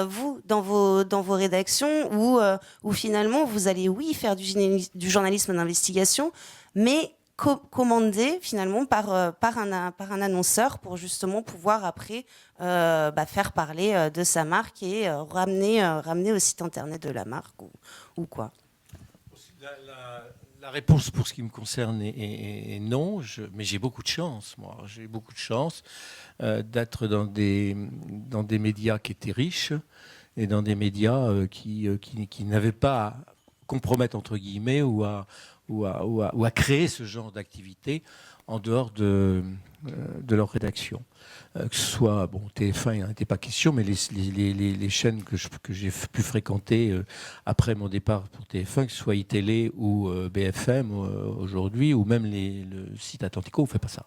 Vous, dans vos rédactions, où finalement vous allez, oui, faire du journalisme d'investigation, mais commandé finalement par un annonceur pour justement pouvoir après faire parler de sa marque et ramener au site internet de la marque ou quoi. La réponse pour ce qui me concerne est non, mais j'ai beaucoup de chance, moi. J'ai beaucoup de chance d'être dans des médias qui étaient riches et dans des médias qui n'avaient pas à compromettre, entre guillemets, ou à créer ce genre d'activité en dehors de leur rédaction. Que ce soit, bon, TF1, il n'en était pas question, mais les chaînes que j'ai pu fréquenter après mon départ pour TF1, que ce soit iTélé ou BFM aujourd'hui, ou même le site Atlantico, on ne fait pas ça.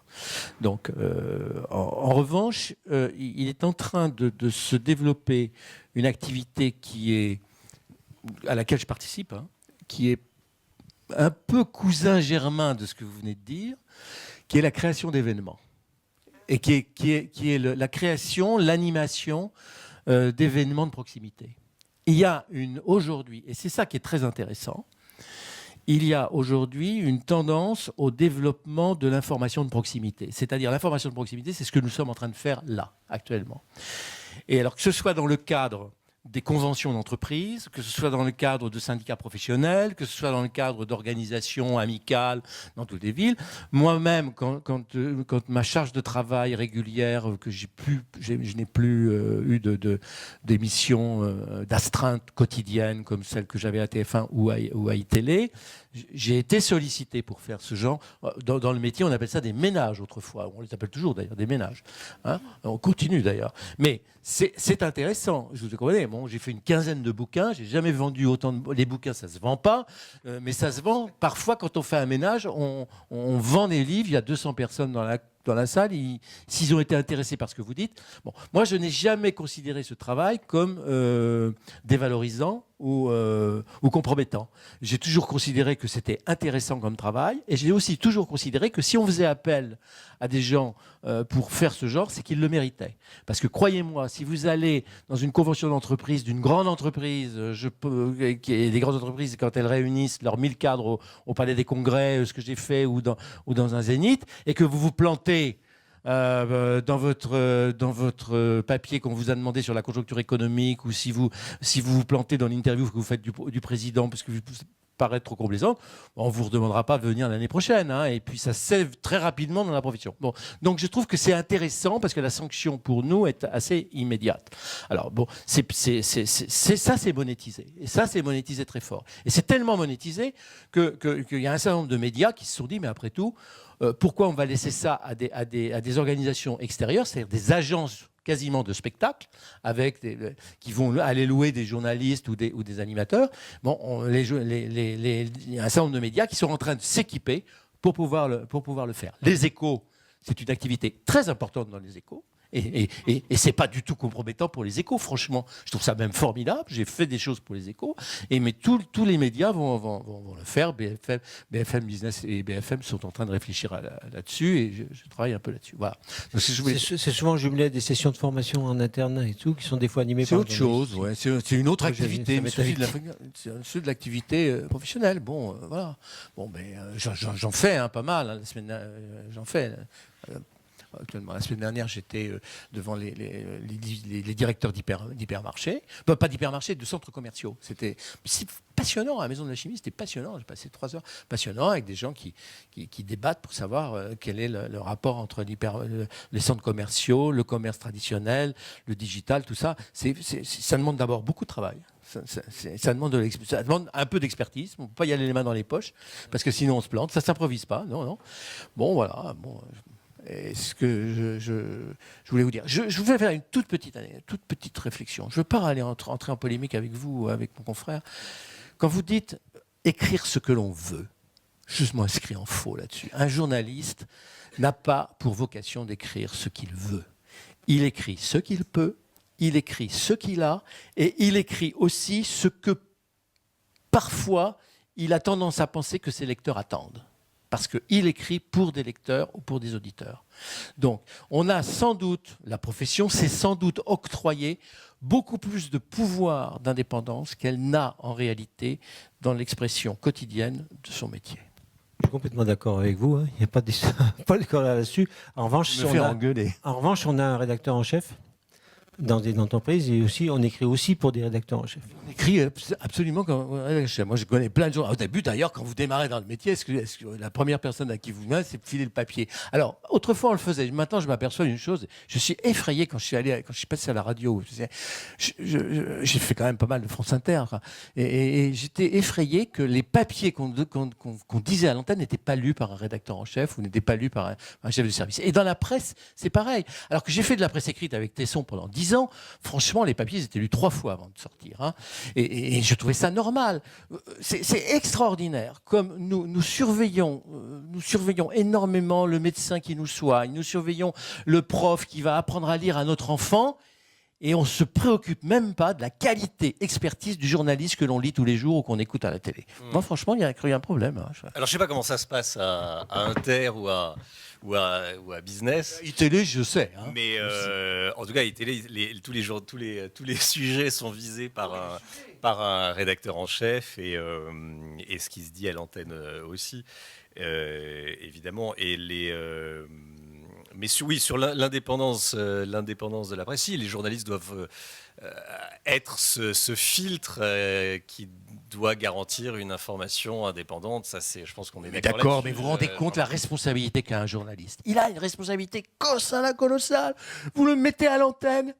Donc, en revanche, il est en train de se développer une activité à laquelle je participe, qui est un peu cousin germain de ce que vous venez de dire, qui est la création d'événements. Et qui est la création, l'animation d'événements de proximité. Il y a aujourd'hui, et c'est ça qui est très intéressant, il y a aujourd'hui une tendance au développement de l'information de proximité. C'est-à-dire l'information de proximité, c'est ce que nous sommes en train de faire là, actuellement. Et alors que ce soit dans le cadre des conventions d'entreprise, que ce soit dans le cadre de syndicats professionnels, que ce soit dans le cadre d'organisations amicales dans toutes les villes. Moi-même, quand ma charge de travail régulière, que je n'ai plus eu d'émissions d'astreinte quotidienne comme celle que j'avais à TF1 ou à iTélé, j'ai été sollicité pour faire ce genre. Dans le métier, on appelle ça des ménages autrefois. On les appelle toujours d'ailleurs des ménages. On continue d'ailleurs. Mais c'est intéressant. Je vous connais. Bon, j'ai fait une quinzaine de bouquins. J'ai jamais vendu autant de... Les bouquins, ça se vend pas. Mais ça se vend. Parfois, quand on fait un ménage, on vend des livres. Il y a 200 personnes dans la salle, s'ils ont été intéressés par ce que vous dites. Bon, moi, je n'ai jamais considéré ce travail comme dévalorisant ou compromettant. J'ai toujours considéré que c'était intéressant comme travail, et j'ai aussi toujours considéré que si on faisait appel à des gens pour faire ce genre, c'est qu'ils le méritaient. Parce que croyez-moi, si vous allez dans une convention d'entreprise, d'une grande entreprise, et des grandes entreprises, quand elles réunissent leurs 1000 cadres au Palais des Congrès, ce que j'ai fait, ou dans un zénith, et que vous vous plantez dans votre papier qu'on vous a demandé sur la conjoncture économique, ou si vous vous plantez dans l'interview que vous faites du président parce que vous paraît trop complaisant, on ne vous redemandera pas de venir l'année prochaine. Et puis ça sève très rapidement dans la profession. Bon, donc je trouve que c'est intéressant parce que la sanction pour nous est assez immédiate. Alors bon, ça c'est monétisé. Et ça c'est monétisé très fort. Et c'est tellement monétisé qu'il y a un certain nombre de médias qui se sont dit, mais après tout, pourquoi on va laisser ça à des organisations extérieures, c'est-à-dire des agences quasiment de spectacles, qui vont aller louer des journalistes ou des animateurs. Bon, il y a un certain nombre de médias qui sont en train de s'équiper pour pouvoir le faire. Les échos, c'est une activité très importante dans les échos. Et c'est pas du tout compromettant pour les échos, franchement. Je trouve ça même formidable. J'ai fait des choses pour les échos. Mais tous les médias vont le faire. BFM Business et BFM sont en train de réfléchir là-dessus. Et je travaille un peu là-dessus. Voilà. C'est souvent jumelé à des sessions de formation en interne et tout, qui sont des fois animées par... C'est autre chose, ouais. C'est une autre activité. C'est de l'activité professionnelle. Bon, voilà. Bon, j'en fais pas mal. J'en fais... Actuellement, la semaine dernière, j'étais devant les directeurs d'hypermarchés, pas d'hypermarchés, de centres commerciaux. C'est passionnant, à la Maison de la Chimie, c'était passionnant. J'ai passé 3 heures passionnant avec des gens qui débattent pour savoir quel est le rapport entre les centres commerciaux, le commerce traditionnel, le digital, tout ça. Ça demande d'abord beaucoup de travail. Ça demande un peu d'expertise. On ne peut pas y aller les mains dans les poches, parce que sinon on se plante. Ça ne s'improvise pas. Non. Bon, voilà. Bon. Et ce que je voulais vous dire. Je voulais faire une toute petite réflexion. Je ne veux pas aller entrer en polémique avec vous ou avec mon confrère. Quand vous dites écrire ce que l'on veut, je m'inscris en faux là-dessus. Un journaliste n'a pas pour vocation d'écrire ce qu'il veut. Il écrit ce qu'il peut, il écrit ce qu'il a, et il écrit aussi ce que parfois il a tendance à penser que ses lecteurs attendent. Parce qu'il écrit pour des lecteurs ou pour des auditeurs. Donc, on a sans doute, la profession s'est sans doute octroyé beaucoup plus de pouvoir d'indépendance qu'elle n'a en réalité dans l'expression quotidienne de son métier. Je suis complètement d'accord avec vous. Il n'y a pas d'accord là-dessus. En revanche, on a un rédacteur en chef dans des entreprises et aussi on écrit aussi pour des rédacteurs en chef. On écrit absolument comme. Moi, je connais plein de gens. Au début, d'ailleurs, quand vous démarrez dans le métier, est-ce que la première personne à qui vous venez, c'est de filer le papier? Alors, autrefois, on le faisait. Maintenant, je m'aperçois d'une chose. Je suis effrayé quand je suis passé à la radio. J'ai fait quand même pas mal de France Inter. Et j'étais effrayé que les papiers qu'on disait à l'antenne n'étaient pas lus par un rédacteur en chef ou n'étaient pas lus par un chef de service. Et dans la presse, c'est pareil. Alors que j'ai fait de la presse écrite avec Tesson pendant 10 ans, franchement, les papiers étaient lus 3 fois avant de sortir. Hein. Et je trouvais ça normal. C'est extraordinaire. Comme nous surveillons énormément le médecin qui nous soigne, nous surveillons le prof qui va apprendre à lire à notre enfant, et on ne se préoccupe même pas de la qualité, expertise du journaliste que l'on lit tous les jours ou qu'on écoute à la télé. Moi, franchement, il y a un problème. Hein. Alors, je ne sais pas comment ça se passe à Inter ou à Business. iTélé, je sais. Hein. Mais en tout cas, iTélé, tous les jours, tous les sujets sont visés par un rédacteur en chef et ce qui se dit à l'antenne aussi, évidemment. Et mais sur l'indépendance de la presse, si, les journalistes doivent être ce filtre qui doit garantir une information indépendante. Ça, je pense qu'on est d'accord. Mais vous vous rendez compte la responsabilité qu'a un journaliste? Il a une responsabilité colossale. Vous le mettez à l'antenne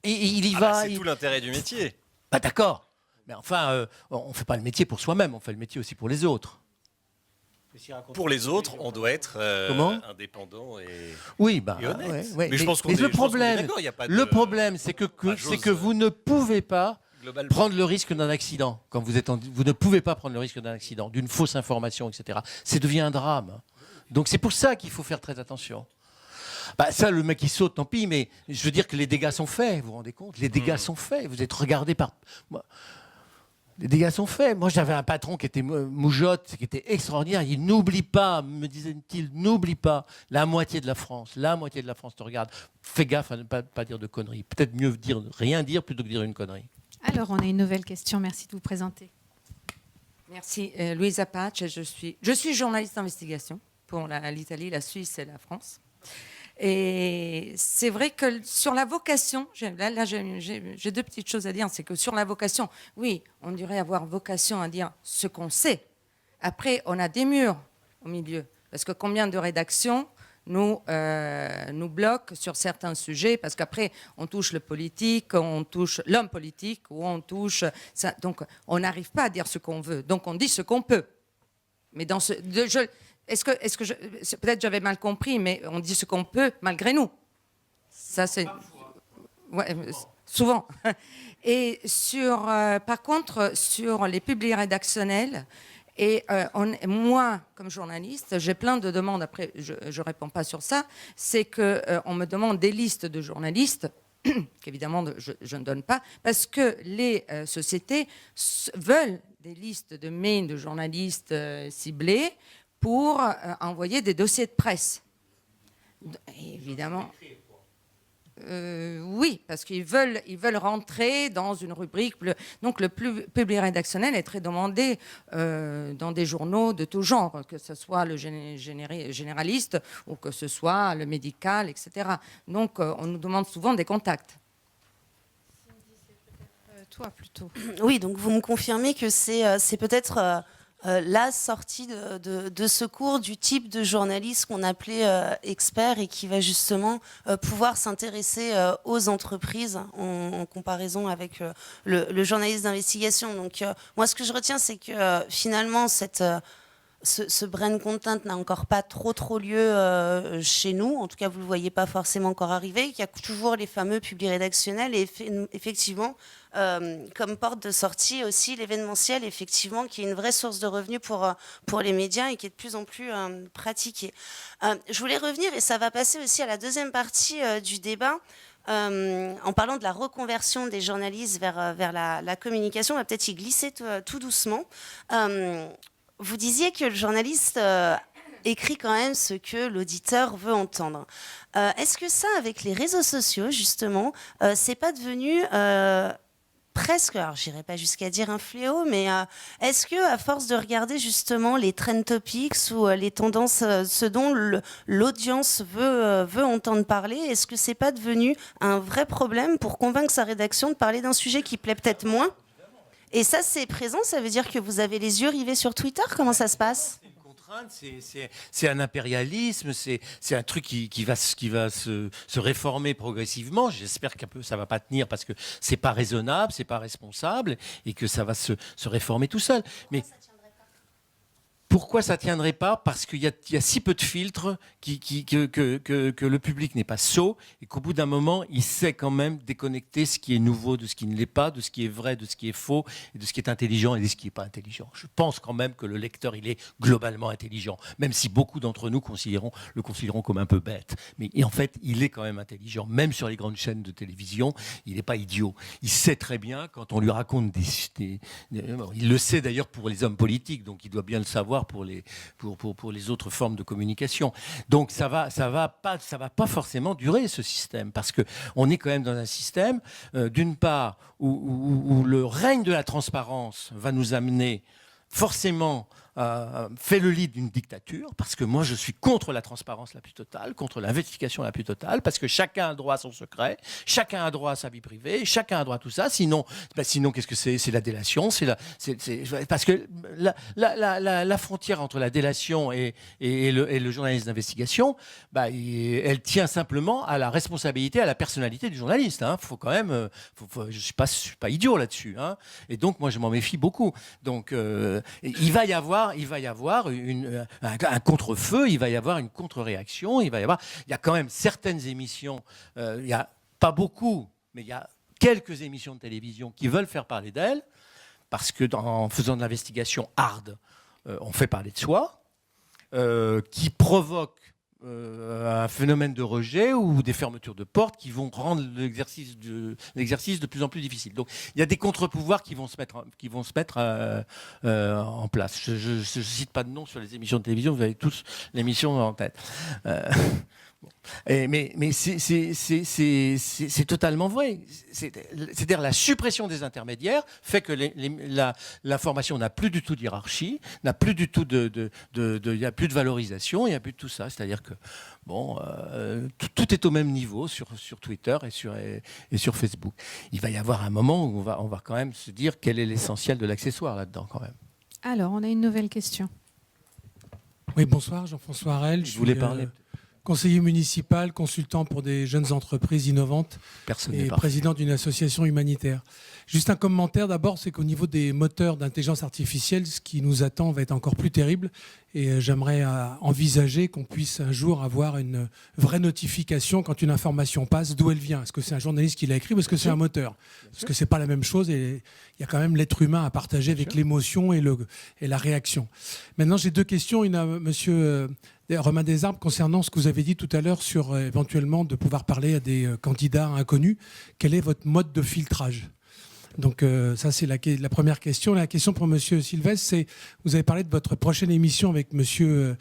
et il y va. C'est tout l'intérêt du métier. Bah d'accord. Mais enfin, on ne fait pas le métier pour soi-même, on fait le métier aussi pour les autres. Pour les autres, on doit être indépendant et, oui, et honnête. Ouais. Mais je pense qu'on est d'accord. Le problème, c'est que vous ne pouvez pas prendre le risque d'un accident. Quand vous ne pouvez pas prendre le risque d'un accident, d'une fausse information, etc. Ça devient un drame. Donc c'est pour ça qu'il faut faire très attention. Bah, ça, le mec qui saute, tant pis, mais je veux dire que les dégâts sont faits, vous vous rendez compte? Les dégâts sont faits. Vous êtes regardé par... Les dégâts sont faits. Moi, j'avais un patron qui était moujotte, qui était extraordinaire. Il n'oublie pas, me disait-il, n'oublie pas, la moitié de la France te regarde. Fais gaffe à ne pas dire de conneries. Peut-être mieux rien dire plutôt que dire une connerie. Alors, on a une nouvelle question. Merci de vous présenter. Merci. Louisa Patch, je suis journaliste d'investigation pour l'Italie, la Suisse et la France. Et c'est vrai que sur la vocation, j'ai 2 petites choses à dire. C'est que sur la vocation, oui, on dirait avoir vocation à dire ce qu'on sait. Après, on a des murs au milieu. Parce que combien de rédactions nous bloquent sur certains sujets, parce qu'après, on touche le politique, on touche l'homme politique, ou on touche... Ça, donc, on n'arrive pas à dire ce qu'on veut. Donc, on dit ce qu'on peut. Mais dans ce... peut-être j'avais mal compris, mais on dit ce qu'on peut malgré nous. Ça, c'est... Ouais, souvent. Et par contre, sur les publics rédactionnels, et moi, comme journaliste, j'ai plein de demandes. Après, je ne réponds pas sur ça. C'est qu'on me demande des listes de journalistes, qu'évidemment, je ne donne pas, parce que les sociétés veulent des listes de mails de journalistes ciblés pour envoyer des dossiers de presse. Et évidemment... oui, parce qu'ils veulent rentrer dans une rubrique. Donc le public rédactionnel est très demandé dans des journaux de tout genre, que ce soit le généraliste ou que ce soit le médical, etc. Donc on nous demande souvent des contacts. Toi plutôt. Oui, donc vous me confirmez que c'est peut-être... la sortie de secours du type de journaliste qu'on appelait expert et qui va justement pouvoir s'intéresser aux entreprises en comparaison avec le journaliste d'investigation. Donc moi, ce que je retiens, c'est que finalement, ce brain content n'a encore pas trop lieu chez nous. En tout cas, vous ne le voyez pas forcément encore arriver. Il y a toujours les fameux publics rédactionnels et effectivement, comme porte de sortie aussi l'événementiel, effectivement, qui est une vraie source de revenus pour les médias et qui est de plus en plus pratiqué. Je voulais revenir, et ça va passer aussi à la deuxième partie du débat, en parlant de la reconversion des journalistes vers la communication. On va peut-être y glisser tout doucement. Vous disiez que le journaliste écrit quand même ce que l'auditeur veut entendre. Est-ce que ça, avec les réseaux sociaux, justement, c'est pas devenu presque, alors j'irai pas jusqu'à dire un fléau, mais est-ce que à force de regarder justement les trend topics ou les tendances, ce dont l'audience veut entendre parler, est-ce que c'est pas devenu un vrai problème pour convaincre sa rédaction de parler d'un sujet qui plaît peut-être moins? Et ça, c'est présent, ça veut dire que vous avez les yeux rivés sur Twitter? Comment ça se passe? C'est un impérialisme, c'est un truc qui va se réformer progressivement. J'espère qu'un peu ça va pas tenir parce que c'est pas raisonnable, c'est pas responsable et que ça va se réformer tout seul. Mais pourquoi ça tiendrait pas? Parce qu'il y a si peu de filtres que le public n'est pas sot et qu'au bout d'un moment, il sait quand même déconnecter ce qui est nouveau de ce qui ne l'est pas, de ce qui est vrai, de ce qui est faux, et de ce qui est intelligent et de ce qui n'est pas intelligent. Je pense quand même que le lecteur, il est globalement intelligent, même si beaucoup d'entre nous le considérons comme un peu bête. Mais en fait, il est quand même intelligent. Même sur les grandes chaînes de télévision, il n'est pas idiot. Il sait très bien quand on lui raconte il le sait d'ailleurs pour les hommes politiques, donc il doit bien le savoir pour les autres formes de communication. Donc ça va pas forcément durer ce système parce que on est quand même dans un système d'une part où le règne de la transparence va nous amener forcément fait le lit d'une dictature, parce que moi je suis contre la transparence la plus totale, contre l'investigation la plus totale, parce que chacun a droit à son secret, chacun a droit à sa vie privée, chacun a droit à tout ça. Sinon qu'est-ce que c'est? C'est la délation, parce que la frontière entre la délation et le journalisme d'investigation, elle tient simplement à la responsabilité, à la personnalité du journaliste. Faut quand même, je suis pas idiot là-dessus. Et donc moi je m'en méfie beaucoup. Donc il va y avoir un contre-feu, il va y avoir une contre-réaction, il y a quand même certaines émissions, il n'y a pas beaucoup, mais il y a quelques émissions de télévision qui veulent faire parler d'elles, parce qu'en faisant de l'investigation hard, on fait parler de soi, qui provoque un phénomène de rejet ou des fermetures de portes qui vont rendre l'exercice de plus en plus difficile. Donc il y a des contre-pouvoirs qui vont se mettre en place. Je ne cite pas de nom sur les émissions de télévision, vous avez tous l'émission en tête. Mais c'est totalement vrai. C'est-à-dire la suppression des intermédiaires fait que l'information n'a plus du tout de hiérarchie, n'a plus du tout il n'y a plus de valorisation, il n'y a plus de tout ça. C'est-à-dire que tout est au même niveau sur Twitter et sur Facebook. Il va y avoir un moment où on va quand même se dire quel est l'essentiel de l'accessoire là-dedans quand même. Alors, on a une nouvelle question. Oui, bonsoir, Jean-François Harel. Je voulais parler. Conseiller municipal, consultant pour des jeunes entreprises innovantes et président d'une association humanitaire. Juste un commentaire d'abord, c'est qu'au niveau des moteurs d'intelligence artificielle, ce qui nous attend va être encore plus terrible. Et j'aimerais envisager qu'on puisse un jour avoir une vraie notification quand une information passe, d'où elle vient. Est-ce que c'est un journaliste qui l'a écrit ou est-ce que c'est un moteur? Parce que ce n'est pas la même chose et il y a quand même l'être humain à partager avec l'émotion et la réaction. Maintenant, j'ai deux questions. Une à monsieur Romain Desarbes concernant ce que vous avez dit tout à l'heure sur éventuellement de pouvoir parler à des candidats inconnus. Quel est votre mode de filtrage? Donc ça, c'est la première question. La question pour monsieur Sylvestre, c'est, vous avez parlé de votre prochaine émission avec monsieur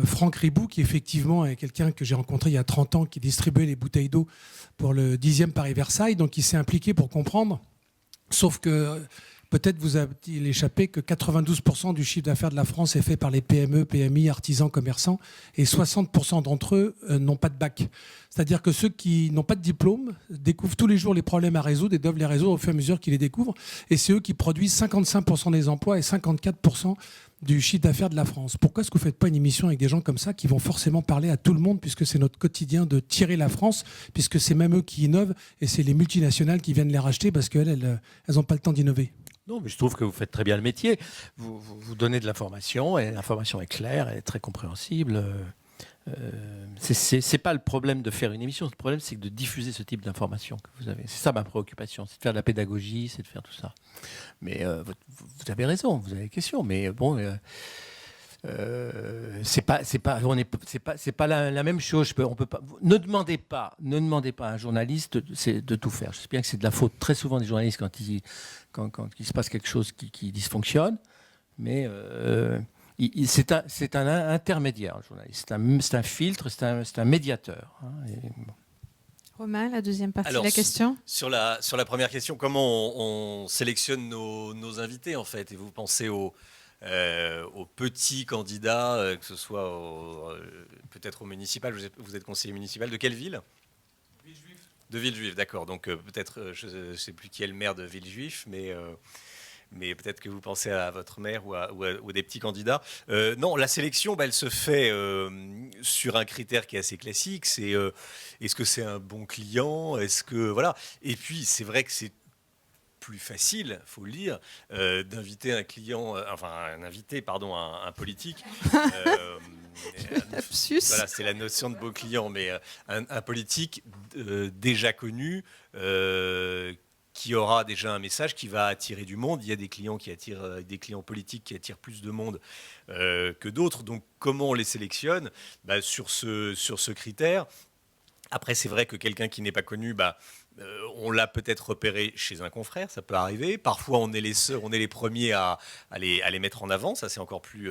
Franck Ribou, qui effectivement est quelqu'un que j'ai rencontré il y a 30 ans, qui distribuait les bouteilles d'eau pour le 10e Paris-Versailles. Donc il s'est impliqué pour comprendre, sauf que peut-être vous a-t-il échappé que 92% du chiffre d'affaires de la France est fait par les PME, PMI, artisans, commerçants, et 60% d'entre eux n'ont pas de bac. C'est-à-dire que ceux qui n'ont pas de diplôme découvrent tous les jours les problèmes à résoudre et doivent les résoudre au fur et à mesure qu'ils les découvrent. Et c'est eux qui produisent 55% des emplois et 54% du chiffre d'affaires de la France. Pourquoi est-ce que vous ne faites pas une émission avec des gens comme ça qui vont forcément parler à tout le monde, puisque c'est notre quotidien de tirer la France, puisque c'est même eux qui innovent et c'est les multinationales qui viennent les racheter parce qu'elles n'ont pas le temps d'innover. Non, mais je trouve que vous faites très bien le métier. Vous donnez de l'information, et l'information est claire, elle est très compréhensible. C'est pas le problème de faire une émission, le problème c'est de diffuser ce type d'information que vous avez. C'est ça ma préoccupation, c'est de faire de la pédagogie, c'est de faire tout ça. Mais vous avez raison, vous avez des questions, mais bon... c'est pas la même chose. On peut pas. Ne demandez pas à un journaliste de tout faire. Je sais bien que c'est de la faute très souvent des journalistes quand il se passe quelque chose qui dysfonctionne, mais c'est un intermédiaire, le journaliste. C'est un filtre, c'est un médiateur. Romain, la deuxième partie Alors, de la question. Sur la première question, comment on sélectionne nos invités en fait? Et vous pensez aux petits candidats, que ce soit peut-être au municipal, vous êtes conseiller municipal de quelle ville? Villejuif. De Villejuif, d'accord. Donc peut-être, je ne sais plus qui est le maire de Villejuif, mais peut-être que vous pensez à votre maire ou des petits candidats. Non, la sélection, elle se fait sur un critère qui est assez classique. C'est est-ce que c'est un bon client? Est-ce que voilà. Et puis c'est vrai que c'est plus facile, faut le dire, d'inviter un client, un politique. Lapsus. Voilà, c'est la notion de beau client, mais un politique déjà connu. Qui aura déjà un message qui va attirer du monde. Il y a des clients des clients politiques qui attirent plus de monde que d'autres. Donc, comment on les sélectionne? Sur ce critère. Après, c'est vrai que quelqu'un qui n'est pas connu, on l'a peut-être repéré chez un confrère, ça peut arriver. Parfois, on est les premiers à les mettre en avant. Ça, c'est encore plus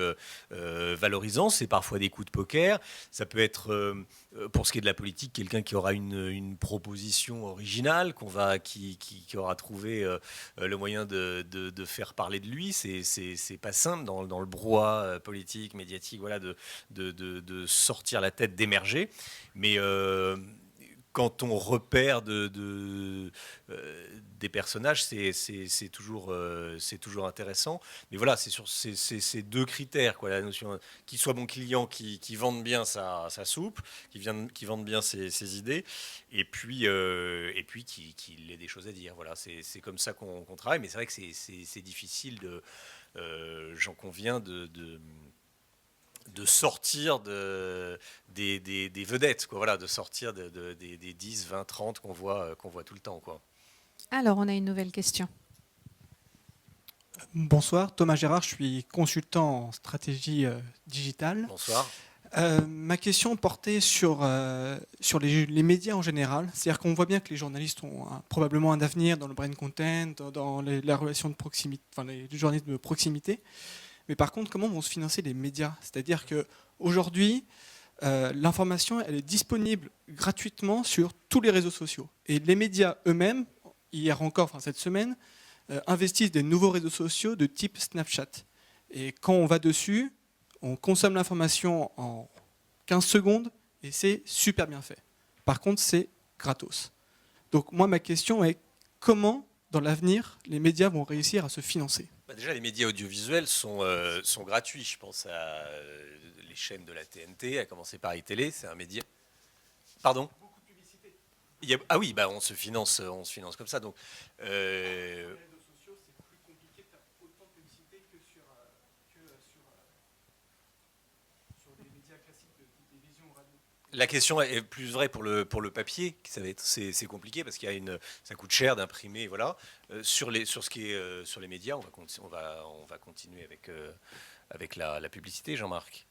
valorisant. C'est parfois des coups de poker. Ça peut être, pour ce qui est de la politique, quelqu'un qui aura une proposition originale, qui aura trouvé le moyen de faire parler de lui. C'est pas simple dans le brouhaha politique, médiatique, voilà, de sortir la tête, d'émerger. Mais quand on repère des personnages, c'est toujours intéressant. Mais voilà, c'est sur ces deux critères, quoi, la notion qu'il soit bon client, qui vende bien sa soupe, qui vende bien ses idées, et puis qu'il ait des choses à dire. Voilà, c'est comme ça qu'on travaille. Mais c'est vrai que c'est difficile j'en conviens, de sortir des vedettes, quoi, voilà, de sortir des 10, 20, 30 qu'on voit tout le temps, quoi. Alors, on a une nouvelle question. Bonsoir, Thomas Gérard, je suis consultant en stratégie digitale. Bonsoir. Ma question portait sur les médias en général. C'est-à-dire qu'on voit bien que les journalistes ont probablement un avenir dans le brain content, dans la relation de proximité, enfin les journalistes de proximité. Mais par contre, comment vont se financer les médias? C'est-à-dire qu'aujourd'hui, l'information elle est disponible gratuitement sur tous les réseaux sociaux. Et les médias eux-mêmes, hier encore, enfin cette semaine, investissent des nouveaux réseaux sociaux de type Snapchat. Et quand on va dessus, on consomme l'information en 15 secondes et c'est super bien fait. Par contre, c'est gratos. Donc moi, ma question est comment, dans l'avenir, les médias vont réussir à se financer? Déjà, les médias audiovisuels sont gratuits. Je pense à les chaînes de la TNT, à commencer par iTélé, c'est un média. Pardon? Beaucoup de publicité. Ah oui, on se finance comme ça. Donc, les réseaux sociaux, c'est plus compliqué de faire autant de publicité que sur les médias classiques de télévision ou radio. La question est plus vraie pour le papier. C'est compliqué parce ça coûte cher d'imprimer, voilà. Sur les médias, on va continuer avec la publicité, Jean-Marc.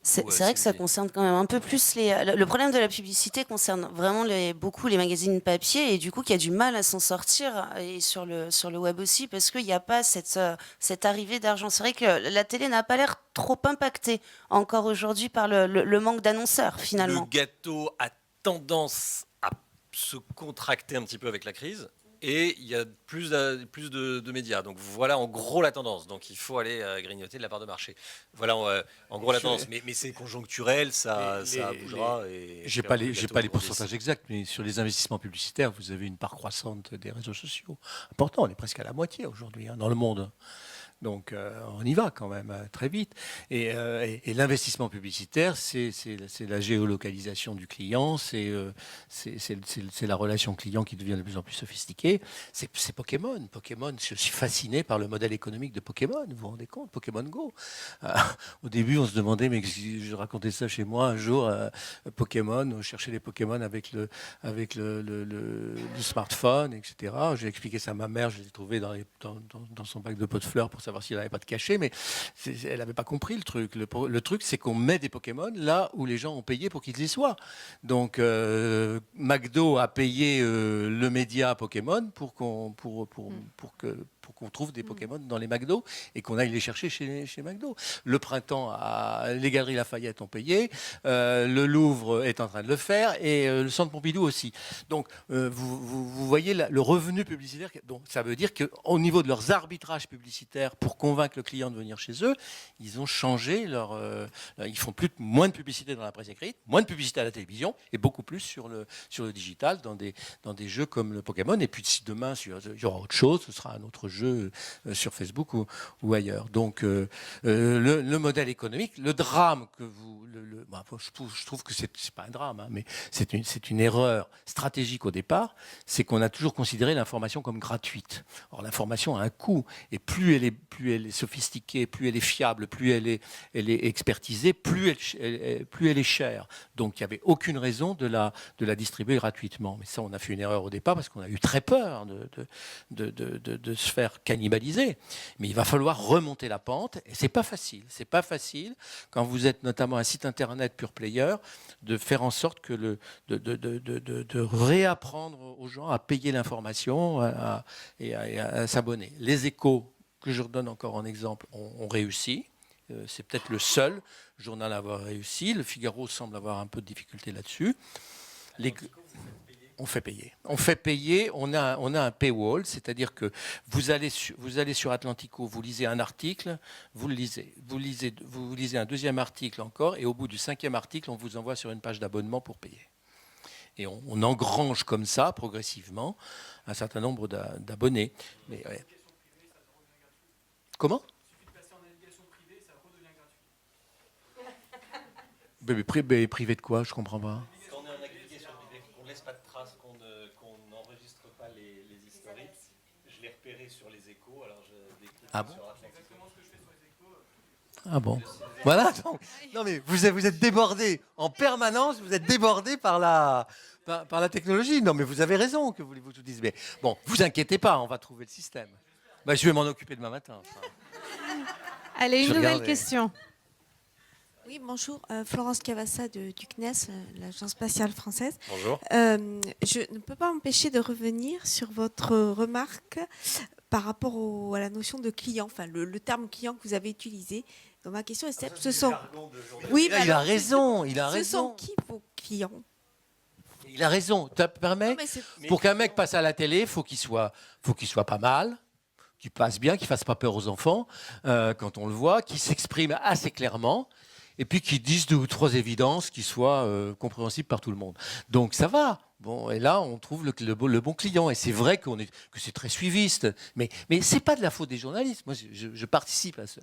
C'est vrai que ça concerne quand même un peu plus le problème de la publicité concerne vraiment beaucoup les magazines papier et du coup qu'il y a du mal à s'en sortir et sur le web aussi parce qu'il n'y a pas cette arrivée d'argent. C'est vrai que la télé n'a pas l'air trop impactée encore aujourd'hui par le manque d'annonceurs finalement. Le gâteau a tendance à se contracter un petit peu avec la crise. Et il y a plus de médias. Donc voilà en gros la tendance. Donc il faut aller grignoter de la part de marché. Voilà en gros la tendance. Mais c'est conjoncturel, ça bougera. J'ai pas les pourcentages exacts, mais sur les investissements publicitaires, vous avez une part croissante des réseaux sociaux. Important, on est presque à la moitié aujourd'hui dans le monde. Donc on y va quand même très vite. Et l'investissement publicitaire, c'est la géolocalisation du client, c'est la relation client qui devient de plus en plus sophistiquée. C'est Pokémon. Pokémon, je suis fasciné par le modèle économique de Pokémon. Vous vous rendez compte? Pokémon Go. Au début, on se demandait, mais je racontais ça chez moi un jour, Pokémon, on cherchait les Pokémon avec le smartphone, etc. J'ai expliqué ça à ma mère, je l'ai trouvé dans son bac de pots de fleurs pour savoir savoir s'il n'y avait pas de cachet, mais elle n'avait pas compris le truc. Le truc, c'est qu'on met des Pokémon là où les gens ont payé pour qu'ils y soient. Donc, McDo a payé le média Pokémon pour qu'on trouve des Pokémon dans les McDo et qu'on aille les chercher chez McDo. Le printemps, les Galeries Lafayette ont payé, le Louvre est en train de le faire et le Centre Pompidou aussi. Donc, vous voyez le revenu publicitaire. Donc, ça veut dire qu'au niveau de leurs arbitrages publicitaires pour convaincre le client de venir chez eux, ils ont changé ils font moins de publicité dans la presse écrite, moins de publicité à la télévision et beaucoup plus sur le digital dans des jeux comme le Pokémon. Et puis si demain il y aura autre chose, ce sera un autre jeu sur Facebook ou ailleurs. Donc le modèle économique, le drame que je trouve que c'est pas un drame, hein, mais c'est une erreur stratégique au départ, c'est qu'on a toujours considéré l'information comme gratuite. Or l'information a un coût et plus elle est sophistiquée, plus elle est fiable, plus elle est expertisée, plus elle est chère. Donc il n'y avait aucune raison de la distribuer gratuitement. Mais ça, on a fait une erreur au départ parce qu'on a eu très peur de se faire cannibaliser. Mais il va falloir remonter la pente et c'est pas facile. C'est pas facile quand vous êtes notamment un site internet pure player de faire en sorte de réapprendre aux gens à payer l'information et à s'abonner. Les Échos, que je redonne encore en exemple, ont réussi. C'est peut-être le seul journal à avoir réussi. Le Figaro semble avoir un peu de difficulté là-dessus. On fait payer. On a un paywall, c'est-à-dire que vous allez sur Atlantico, vous lisez un article, vous lisez un deuxième article encore, et au bout du 5e article, on vous envoie sur une page d'abonnement pour payer. Et on engrange comme ça, progressivement, un certain nombre d'abonnés. Mais, ouais. Comment ? Mais privé de quoi? Je comprends pas. Quand on est en application privée, qu'on ne laisse pas de traces, qu'on n'enregistre pas les historiques, je l'ai repéré sur les Échos, alors je décline sur Atlantico. Ah bon. Voilà. Non mais vous êtes débordé en permanence, vous êtes débordé par la technologie. Non mais vous avez raison, que voulez-vous que je vous dise. Mais bon, vous inquiétez pas, on va trouver le système. Bah, je vais m'en occuper demain matin. Allez, une nouvelle question. Oui, bonjour. Florence Cavassa du CNES, l'Agence spatiale française. Bonjour. Je ne peux pas m'empêcher de revenir sur votre remarque par rapport à la notion de client, enfin le terme client que vous avez utilisé. Donc ma question est simple. Oui, il a raison. Ce sont qui vos clients? Il a raison. Ça permet. Pour qu'un mec passe à la télé, il faut qu'il soit pas mal, qu'il passe bien, qu'il fasse pas peur aux enfants quand on le voit, qu'il s'exprime assez clairement. Et puis qu'ils disent 2 ou 3 évidences qui soient compréhensibles par tout le monde. Donc ça va. Bon, et là, on trouve le bon client. Et c'est vrai que c'est très suiviste. Mais ce n'est pas de la faute des journalistes. Moi, je participe à ce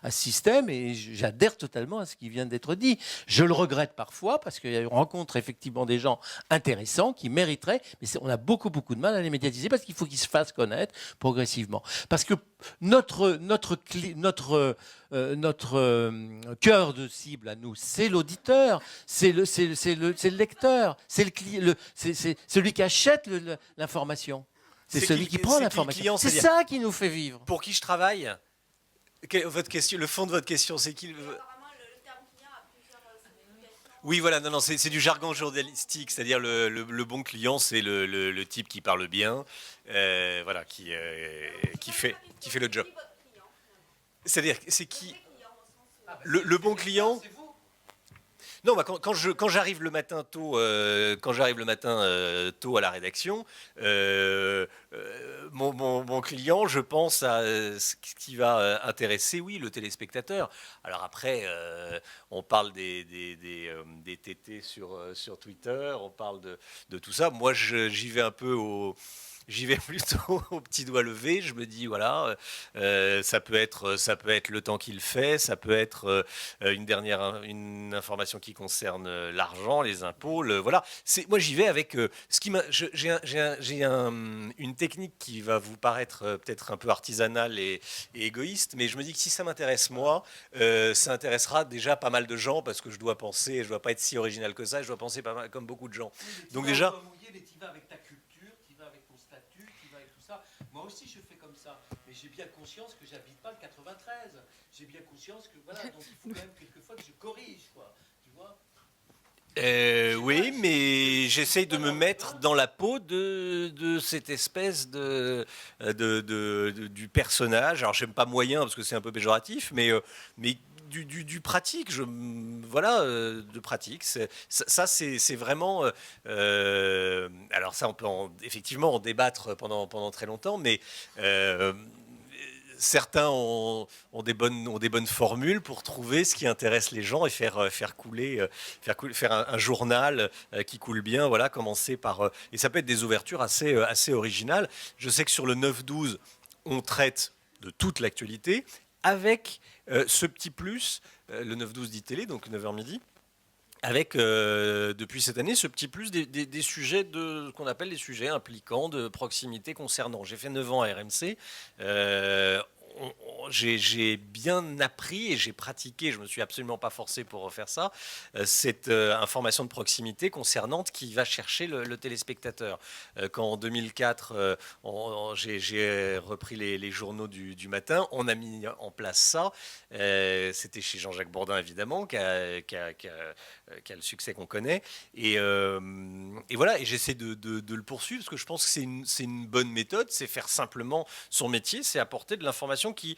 système et j'adhère totalement à ce qui vient d'être dit. Je le regrette parfois parce qu'on rencontre effectivement des gens intéressants qui mériteraient. Mais on a beaucoup de mal à les médiatiser parce qu'il faut qu'ils se fassent connaître progressivement. Parce que notre cœur de cible à nous, c'est l'auditeur, c'est le lecteur, c'est celui qui achète l'information, c'est celui qui prend l'information. C'est ça qui nous fait vivre. Pour qui je travaille? Le fond de votre question, c'est qui? Oui, voilà, non, c'est du jargon journalistique, c'est-à-dire le bon client, c'est le type qui parle bien, voilà, qui fait le job. C'est-à-dire, c'est qui le bon client? Non, bah quand j'arrive le matin tôt, tôt à la rédaction, mon client, je pense à ce qui va intéresser, oui, le téléspectateur. Alors après, on parle des TT sur Twitter, on parle de tout ça. Moi, j'y vais un peu J'y vais plutôt au petit doigt levé. Je me dis voilà, ça peut être le temps qu'il fait, ça peut être une information qui concerne l'argent, les impôts. Voilà. Moi j'y vais avec j'ai une technique qui va vous paraître peut-être un peu artisanale et égoïste, mais je me dis que si ça m'intéresse moi, ça intéressera déjà pas mal de gens parce que je dois penser, je dois pas être si original que ça, je dois penser pas mal comme beaucoup de gens. Donc déjà. Moi aussi, je fais comme ça. Mais j'ai bien conscience que j'habite pas le 93. J'ai bien conscience que, voilà, donc il faut quand même quelquefois que je corrige, quoi. Tu vois ? Oui, mais j'essaye de me mettre dans la peau de cette espèce du personnage. Alors, j'aime pas moyen parce que c'est un peu péjoratif, mais du pratique. De pratique. Ça, c'est vraiment. Alors, ça, on peut effectivement en débattre pendant très longtemps, mais. Certains ont des bonnes formules pour trouver ce qui intéresse les gens et faire un journal qui coule bien. Voilà, commencer par et ça peut être des ouvertures assez originales. Je sais que sur le 9-12, on traite de toute l'actualité avec ce petit plus, le 9-12 dit télé, donc 9h midi. Avec, depuis cette année, ce petit plus des sujets qu'on appelle les sujets impliquants de proximité concernant. J'ai fait 9 ans à RMC. J'ai bien appris et j'ai pratiqué, je ne me suis absolument pas forcé pour refaire ça, cette information de proximité concernante qui va chercher le téléspectateur. Quand en 2004, j'ai repris les journaux du matin, on a mis en place ça. C'était chez Jean-Jacques Bourdin, évidemment, qui a le succès qu'on connaît. Et voilà, et j'essaie de le poursuivre parce que je pense que c'est une bonne méthode, c'est faire simplement son métier, c'est apporter de l'information qui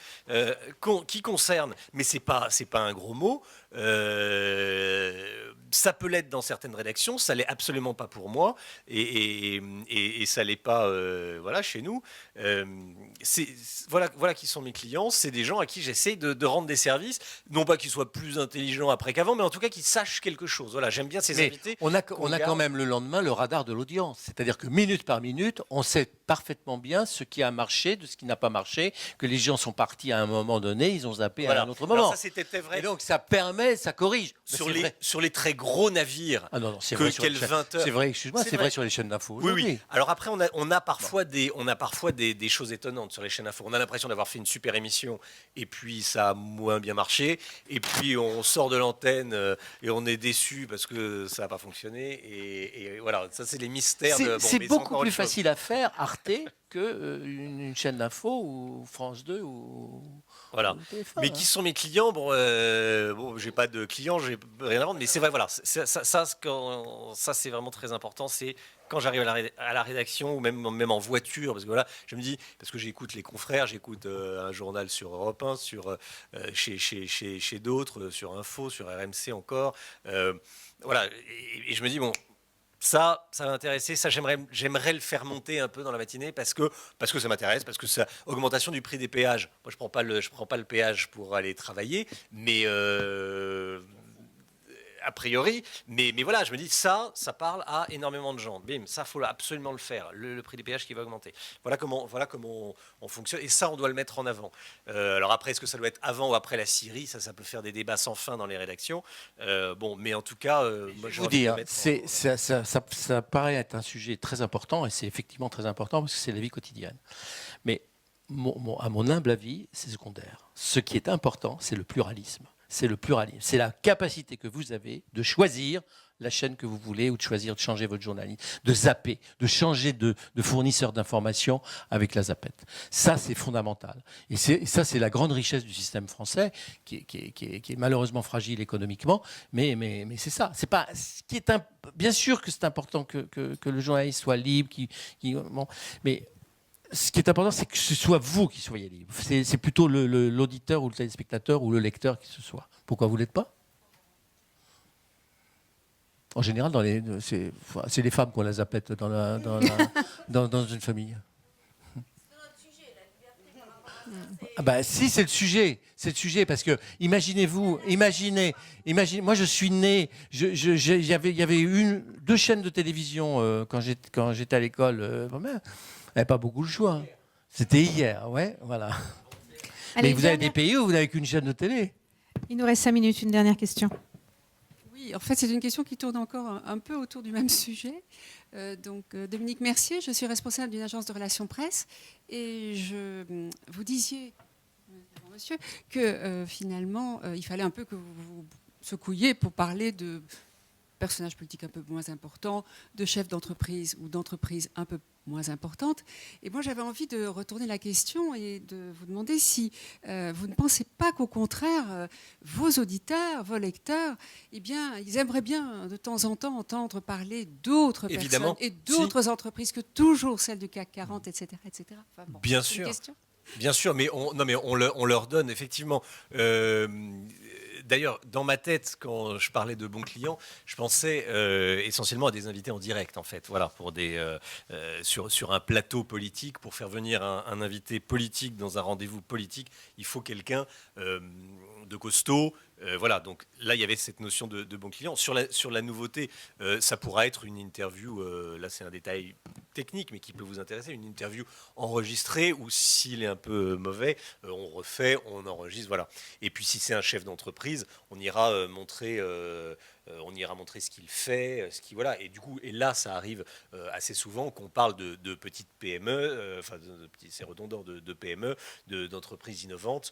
concerne, mais c'est pas un gros mot. Ça peut l'être dans certaines rédactions, ça l'est absolument pas pour moi, et ça l'est pas chez nous. Voilà qui sont mes clients, c'est des gens à qui j'essaie de rendre des services, non pas qu'ils soient plus intelligents après qu'avant, mais en tout cas qu'ils sachent quelque chose. Voilà, j'aime bien ces invités. On a quand même le lendemain le radar de l'audience, c'est-à-dire que minute par minute, on sait parfaitement bien ce qui a marché, de ce qui n'a pas marché, que les gens sont partis à un moment donné, ils ont zappé à un autre moment. Alors ça, c'était vrai. Et donc ça permet, ça corrige. Sur les très gros navires. Ah non, c'est vrai. C'est vrai, excuse-moi, c'est vrai sur les chaînes d'infos. Oui. Alors après, on a parfois des choses étonnantes sur les chaînes infos. On a l'impression d'avoir fait une super émission et puis ça a moins bien marché. Et puis on sort de l'antenne et on est déçu parce que ça n'a pas fonctionné. Et voilà, ça c'est les mystères. C'est beaucoup plus facile à faire, Arte, qu'une chaîne d'info ou France 2 ou. Voilà. Mais qui sont mes clients? Bon, j'ai pas de clients, j'ai rien à vendre, mais c'est vrai, voilà, ça c'est vraiment très important. C'est quand j'arrive à la rédaction ou même en voiture, parce que voilà, je me dis, parce que j'écoute les confrères, j'écoute un journal sur Europe 1, chez d'autres, sur Info, sur RMC encore, voilà, et je me dis bon. Ça va m'intéresser, ça j'aimerais le faire monter un peu dans la matinée parce que ça m'intéresse, parce que c'est augmentation du prix des péages. Moi je prends pas le péage pour aller travailler, mais a priori, mais voilà, je me dis ça parle à énormément de gens. Bim, ça faut absolument le faire. Le prix des péages qui va augmenter. Voilà comment on fonctionne et ça on doit le mettre en avant. Alors après, est-ce que ça doit être avant ou après la Syrie? Ça peut faire des débats sans fin dans les rédactions. Mais en tout cas, moi je vous dire, ça paraît être un sujet très important et c'est effectivement très important parce que c'est la vie quotidienne. Mais à mon humble avis, c'est secondaire. Ce qui est important, c'est le pluralisme. C'est le pluralisme. C'est la capacité que vous avez de choisir la chaîne que vous voulez ou de choisir de changer votre journalisme, de zapper, de changer de fournisseur d'informations avec la zappette. Ça, c'est fondamental. Et ça, c'est la grande richesse du système français qui est malheureusement fragile économiquement, mais c'est ça. C'est pas, bien sûr que c'est important que le journaliste soit libre, mais ce qui est important, c'est que ce soit vous qui soyez libre. C'est plutôt l'auditeur ou le téléspectateur ou le lecteur qui se soit. Pourquoi vous ne l'êtes pas? En général, c'est les femmes qu'on la zappette dans une famille. Si, c'est le sujet. C'est le sujet parce que imaginez, moi je suis né, il y avait 2 chaînes de télévision quand j'étais à l'école. Il n'y avait pas beaucoup de choix. C'était hier, ouais, voilà. Allez, mais vous avez des pays où vous n'avez qu'une chaîne de télé. Il nous reste 5 minutes, une dernière question. Oui, en fait, c'est une question qui tourne encore un peu autour du même sujet. Dominique Mercier, je suis responsable d'une agence de relations presse et vous disiez, monsieur, que finalement, il fallait un peu que vous vous secouiez pour parler de personnages politiques un peu moins importants, de chefs d'entreprise ou d'entreprises un peu moins importantes. Et moi, j'avais envie de retourner la question et de vous demander si vous ne pensez pas qu'au contraire, vos auditeurs, vos lecteurs, eh bien, ils aimeraient bien de temps en temps entendre parler d'autres personnes et d'autres entreprises que toujours celles du CAC 40, etc. etc. Enfin, bon, bien sûr. Bien sûr, mais on leur donne effectivement. D'ailleurs, dans ma tête, quand je parlais de bons clients, je pensais essentiellement à des invités en direct, en fait. Voilà, pour sur un plateau politique, pour faire venir un invité politique dans un rendez-vous politique, il faut quelqu'un de costaud. Voilà, donc là, il y avait cette notion de bon client. Sur la nouveauté, ça pourra être une interview, là c'est un détail technique, mais qui peut vous intéresser, une interview enregistrée, ou s'il est un peu mauvais, on refait, on enregistre, voilà. Et puis si c'est un chef d'entreprise, on ira montrer ce qu'il fait, voilà. Et du coup, et là, ça arrive assez souvent qu'on parle de petites PME, c'est redondant, de PME, d'entreprises innovantes,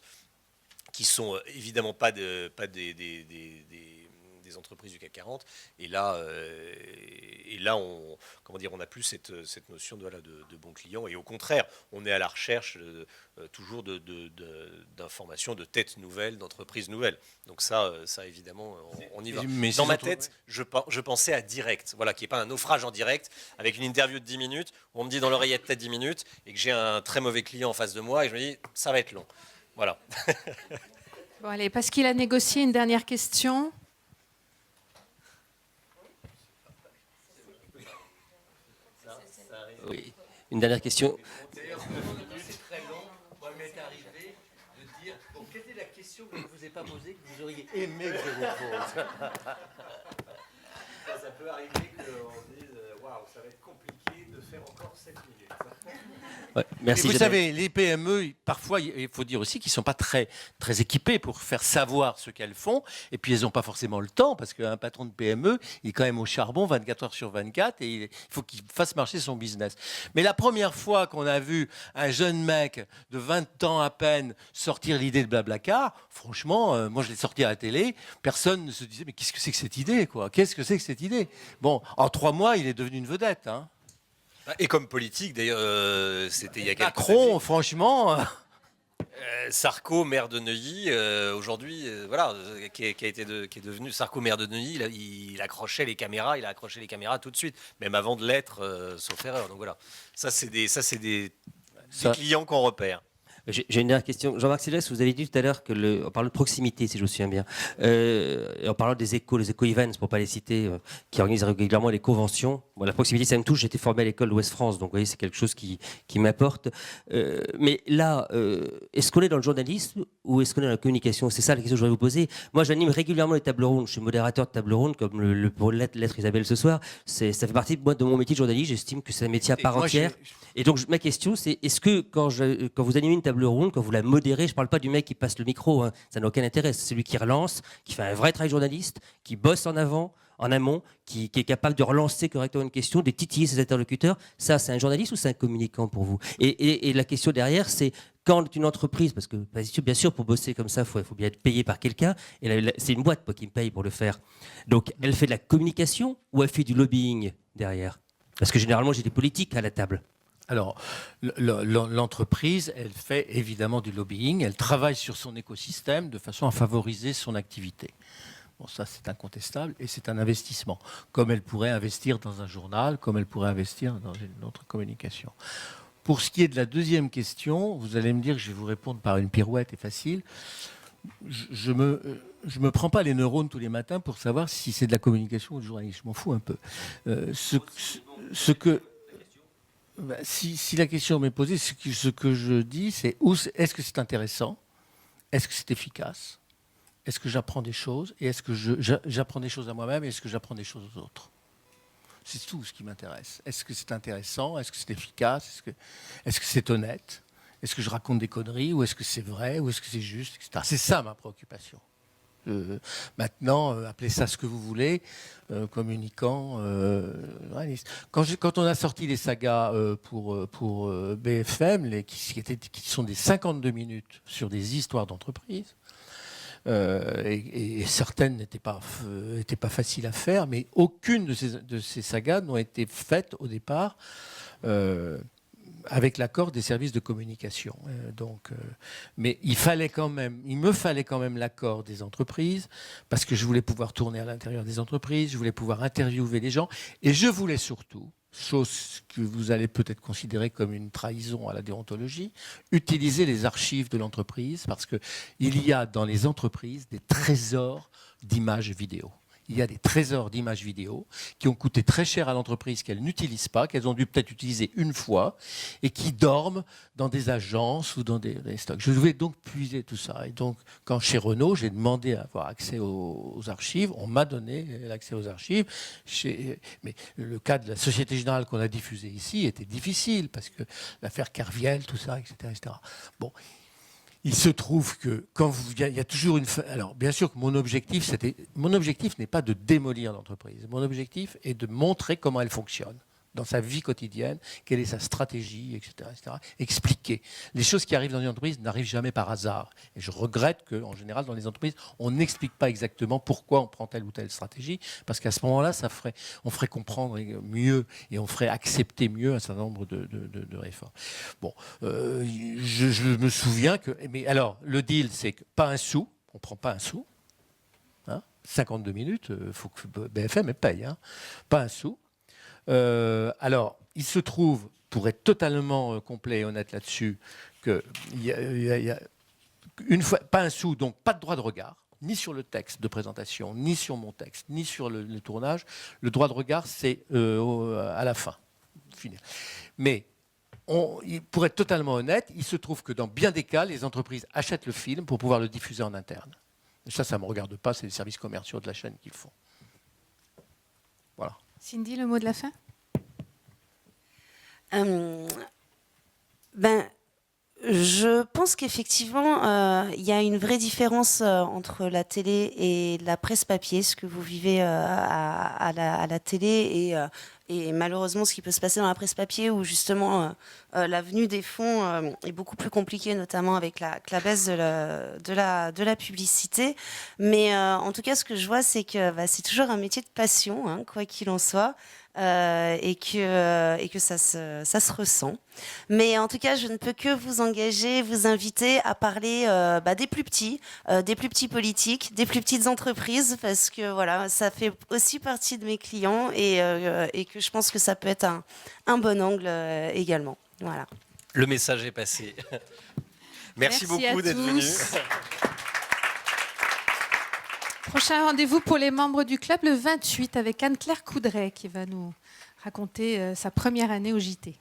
qui sont évidemment pas des entreprises du CAC 40. Et là, on n'a plus cette notion de bon client. Et au contraire, on est à la recherche toujours d'informations, de têtes nouvelles, d'entreprises nouvelles. Donc ça évidemment, on y va. Mais dans ma tête, je pensais à direct, voilà, qui n'est pas un naufrage en direct, avec une interview de 10 minutes, où on me dit dans l'oreillette peut-être 10 minutes, et que j'ai un très mauvais client en face de moi, et je me dis, ça va être long. Voilà. Bon, allez, parce qu'il a négocié, une dernière question. Oui, une dernière question. C'est très long. Moi, il m'est arrivé de dire, bon, quelle est la question que je ne vous ai pas posée, que vous auriez aimé que je vous pose? Ça peut arriver qu'on dise, waouh, ça va être compliqué de faire encore 7 minutes. Ouais, merci. Vous savez, les PME, parfois, il faut dire aussi qu'ils ne sont pas très, très équipés pour faire savoir ce qu'elles font. Et puis, elles n'ont pas forcément le temps, parce qu'un patron de PME, il est quand même au charbon 24 heures sur 24, et il faut qu'il fasse marcher son business. Mais la première fois qu'on a vu un jeune mec de 20 ans à peine sortir l'idée de Blablacar, franchement, moi, je l'ai sorti à la télé, personne ne se disait, mais qu'est-ce que c'est que cette idée, quoi? Qu'est-ce que c'est que cette idée? Bon, en 3 mois, il est devenu une vedette, hein. Et comme politique, d'ailleurs, c'était il y a quelques Macron, années. franchement. Sarko, maire de Neuilly, aujourd'hui, voilà, qui est devenu Sarko, maire de Neuilly, il accrochait les caméras, tout de suite, même avant de l'être, sauf erreur. Donc voilà, ça c'est des clients qu'on repère. J'ai une dernière question. Jean-Marc Sylvestre, vous avez dit tout à l'heure on parle de proximité, si je me souviens bien. En parlant des échos, les éco-events, pour ne pas les citer, qui organisent régulièrement les conventions. Bon, la proximité, ça me touche. J'étais formé à l'école de Ouest-France, donc vous voyez, c'est quelque chose qui m'apporte. Mais là, est-ce qu'on est dans le journalisme ou est-ce qu'on est dans la communication? C'est ça la question que je voudrais vous poser. Moi, j'anime régulièrement les tables rondes. Je suis modérateur de tables rondes, comme pour l'être Isabelle ce soir. Ça fait partie de mon métier de journaliste. J'estime que c'est un métier à part entière. Et donc, ma question, c'est est-ce que quand vous animez une table ronde, quand vous la modérez, je ne parle pas du mec qui passe le micro, hein, ça n'a aucun intérêt, c'est celui qui relance, qui fait un vrai travail journaliste, qui bosse en amont, qui est capable de relancer correctement une question, de titiller ses interlocuteurs. Ça, c'est un journaliste ou c'est un communicant pour vous? Et la question derrière, c'est quand une entreprise, parce que bien sûr, pour bosser comme ça, il faut bien être payé par quelqu'un, et c'est une boîte qui me paye pour le faire. Donc, elle fait de la communication ou elle fait du lobbying derrière? Parce que généralement, j'ai des politiques à la table. Alors, l'entreprise, elle fait évidemment du lobbying, elle travaille sur son écosystème de façon à favoriser son activité. Bon, ça, c'est incontestable et c'est un investissement, comme elle pourrait investir dans un journal, comme elle pourrait investir dans une autre communication. Pour ce qui est de la deuxième question, vous allez me dire que je vais vous répondre par une pirouette et facile. Je me prends pas les neurones tous les matins pour savoir si c'est de la communication ou du journalisme. Je m'en fous un peu. Si la question m'est posée, ce que je dis, c'est est-ce que c'est intéressant? Est-ce que c'est efficace? Est-ce que j'apprends des choses? Et est-ce que j'apprends des choses à moi-même? Et est-ce que j'apprends des choses aux autres? C'est tout ce qui m'intéresse. Est-ce que c'est intéressant? Est-ce que c'est efficace? Est-ce que c'est honnête? Est-ce que je raconte des conneries? Ou est-ce que c'est vrai? Ou est-ce que c'est juste, etc. C'est ça ma préoccupation. Maintenant, appelez ça ce que vous voulez, communicant, journaliste. Quand on a sorti les sagas pour BFM, qui sont des 52 minutes sur des histoires d'entreprise, et certaines n'étaient pas faciles à faire, mais aucune de ces sagas n'ont été faites au départ avec l'accord des services de communication. Mais il me fallait quand même l'accord des entreprises, parce que je voulais pouvoir tourner à l'intérieur des entreprises, je voulais pouvoir interviewer les gens, et je voulais surtout, chose que vous allez peut-être considérer comme une trahison à la déontologie, utiliser les archives de l'entreprise, parce qu'il y a dans les entreprises des trésors d'images vidéo. Il y a des trésors d'images vidéo qui ont coûté très cher à l'entreprise, qu'elles n'utilisent pas, qu'elles ont dû peut-être utiliser une fois, et qui dorment dans des agences ou dans des stocks. Je devais donc puiser tout ça. Et donc, quand chez Renault, j'ai demandé à avoir accès aux archives, on m'a donné l'accès aux archives. Mais le cas de la Société Générale qu'on a diffusé ici était difficile, parce que l'affaire Kerviel, tout ça, etc. etc. Bon. Il se trouve que il y a toujours une... Alors, bien sûr que mon objectif n'est pas de démolir l'entreprise. Mon objectif est de montrer comment elle fonctionne dans sa vie quotidienne, quelle est sa stratégie, etc., etc. Expliquer. Les choses qui arrivent dans une entreprise n'arrivent jamais par hasard. Et je regrette qu'en général, dans les entreprises, on n'explique pas exactement pourquoi on prend telle ou telle stratégie, parce qu'à ce moment-là, on ferait comprendre mieux et on ferait accepter mieux un certain nombre de réformes. Bon, je me souviens que... Mais alors, le deal, c'est que pas un sou, on ne prend pas un sou. 52 minutes, il faut que BFM paye. Pas un sou. Alors, il se trouve, pour être totalement complet et honnête là-dessus, qu'il y a une fois, pas un sou, donc pas de droit de regard, ni sur le texte de présentation, ni sur mon texte, ni sur le tournage. Le droit de regard, c'est à la fin. Mais, pour être totalement honnête, il se trouve que dans bien des cas, les entreprises achètent le film pour pouvoir le diffuser en interne. Et ça ne me regarde pas, c'est les services commerciaux de la chaîne qui le font. Voilà. Cindy, le mot de la fin ? Je pense qu'effectivement, il y a une vraie différence entre la télé et la presse papier, ce que vous vivez à la télé et malheureusement ce qui peut se passer dans la presse papier, où justement la venue des fonds est beaucoup plus compliquée, notamment avec la baisse de la publicité. Mais en tout cas, ce que je vois, c'est que c'est toujours un métier de passion, quoi qu'il en soit. Et que ça se ressent. Mais en tout cas, je ne peux que vous engager, vous inviter à parler des plus petits politiques, des plus petites entreprises, parce que voilà, ça fait aussi partie de mes clients et que je pense que ça peut être un bon angle également. Voilà. Le message est passé. Merci beaucoup d'être venu. Prochain rendez-vous pour les membres du club le 28 avec Anne-Claire Coudray qui va nous raconter sa première année au JT.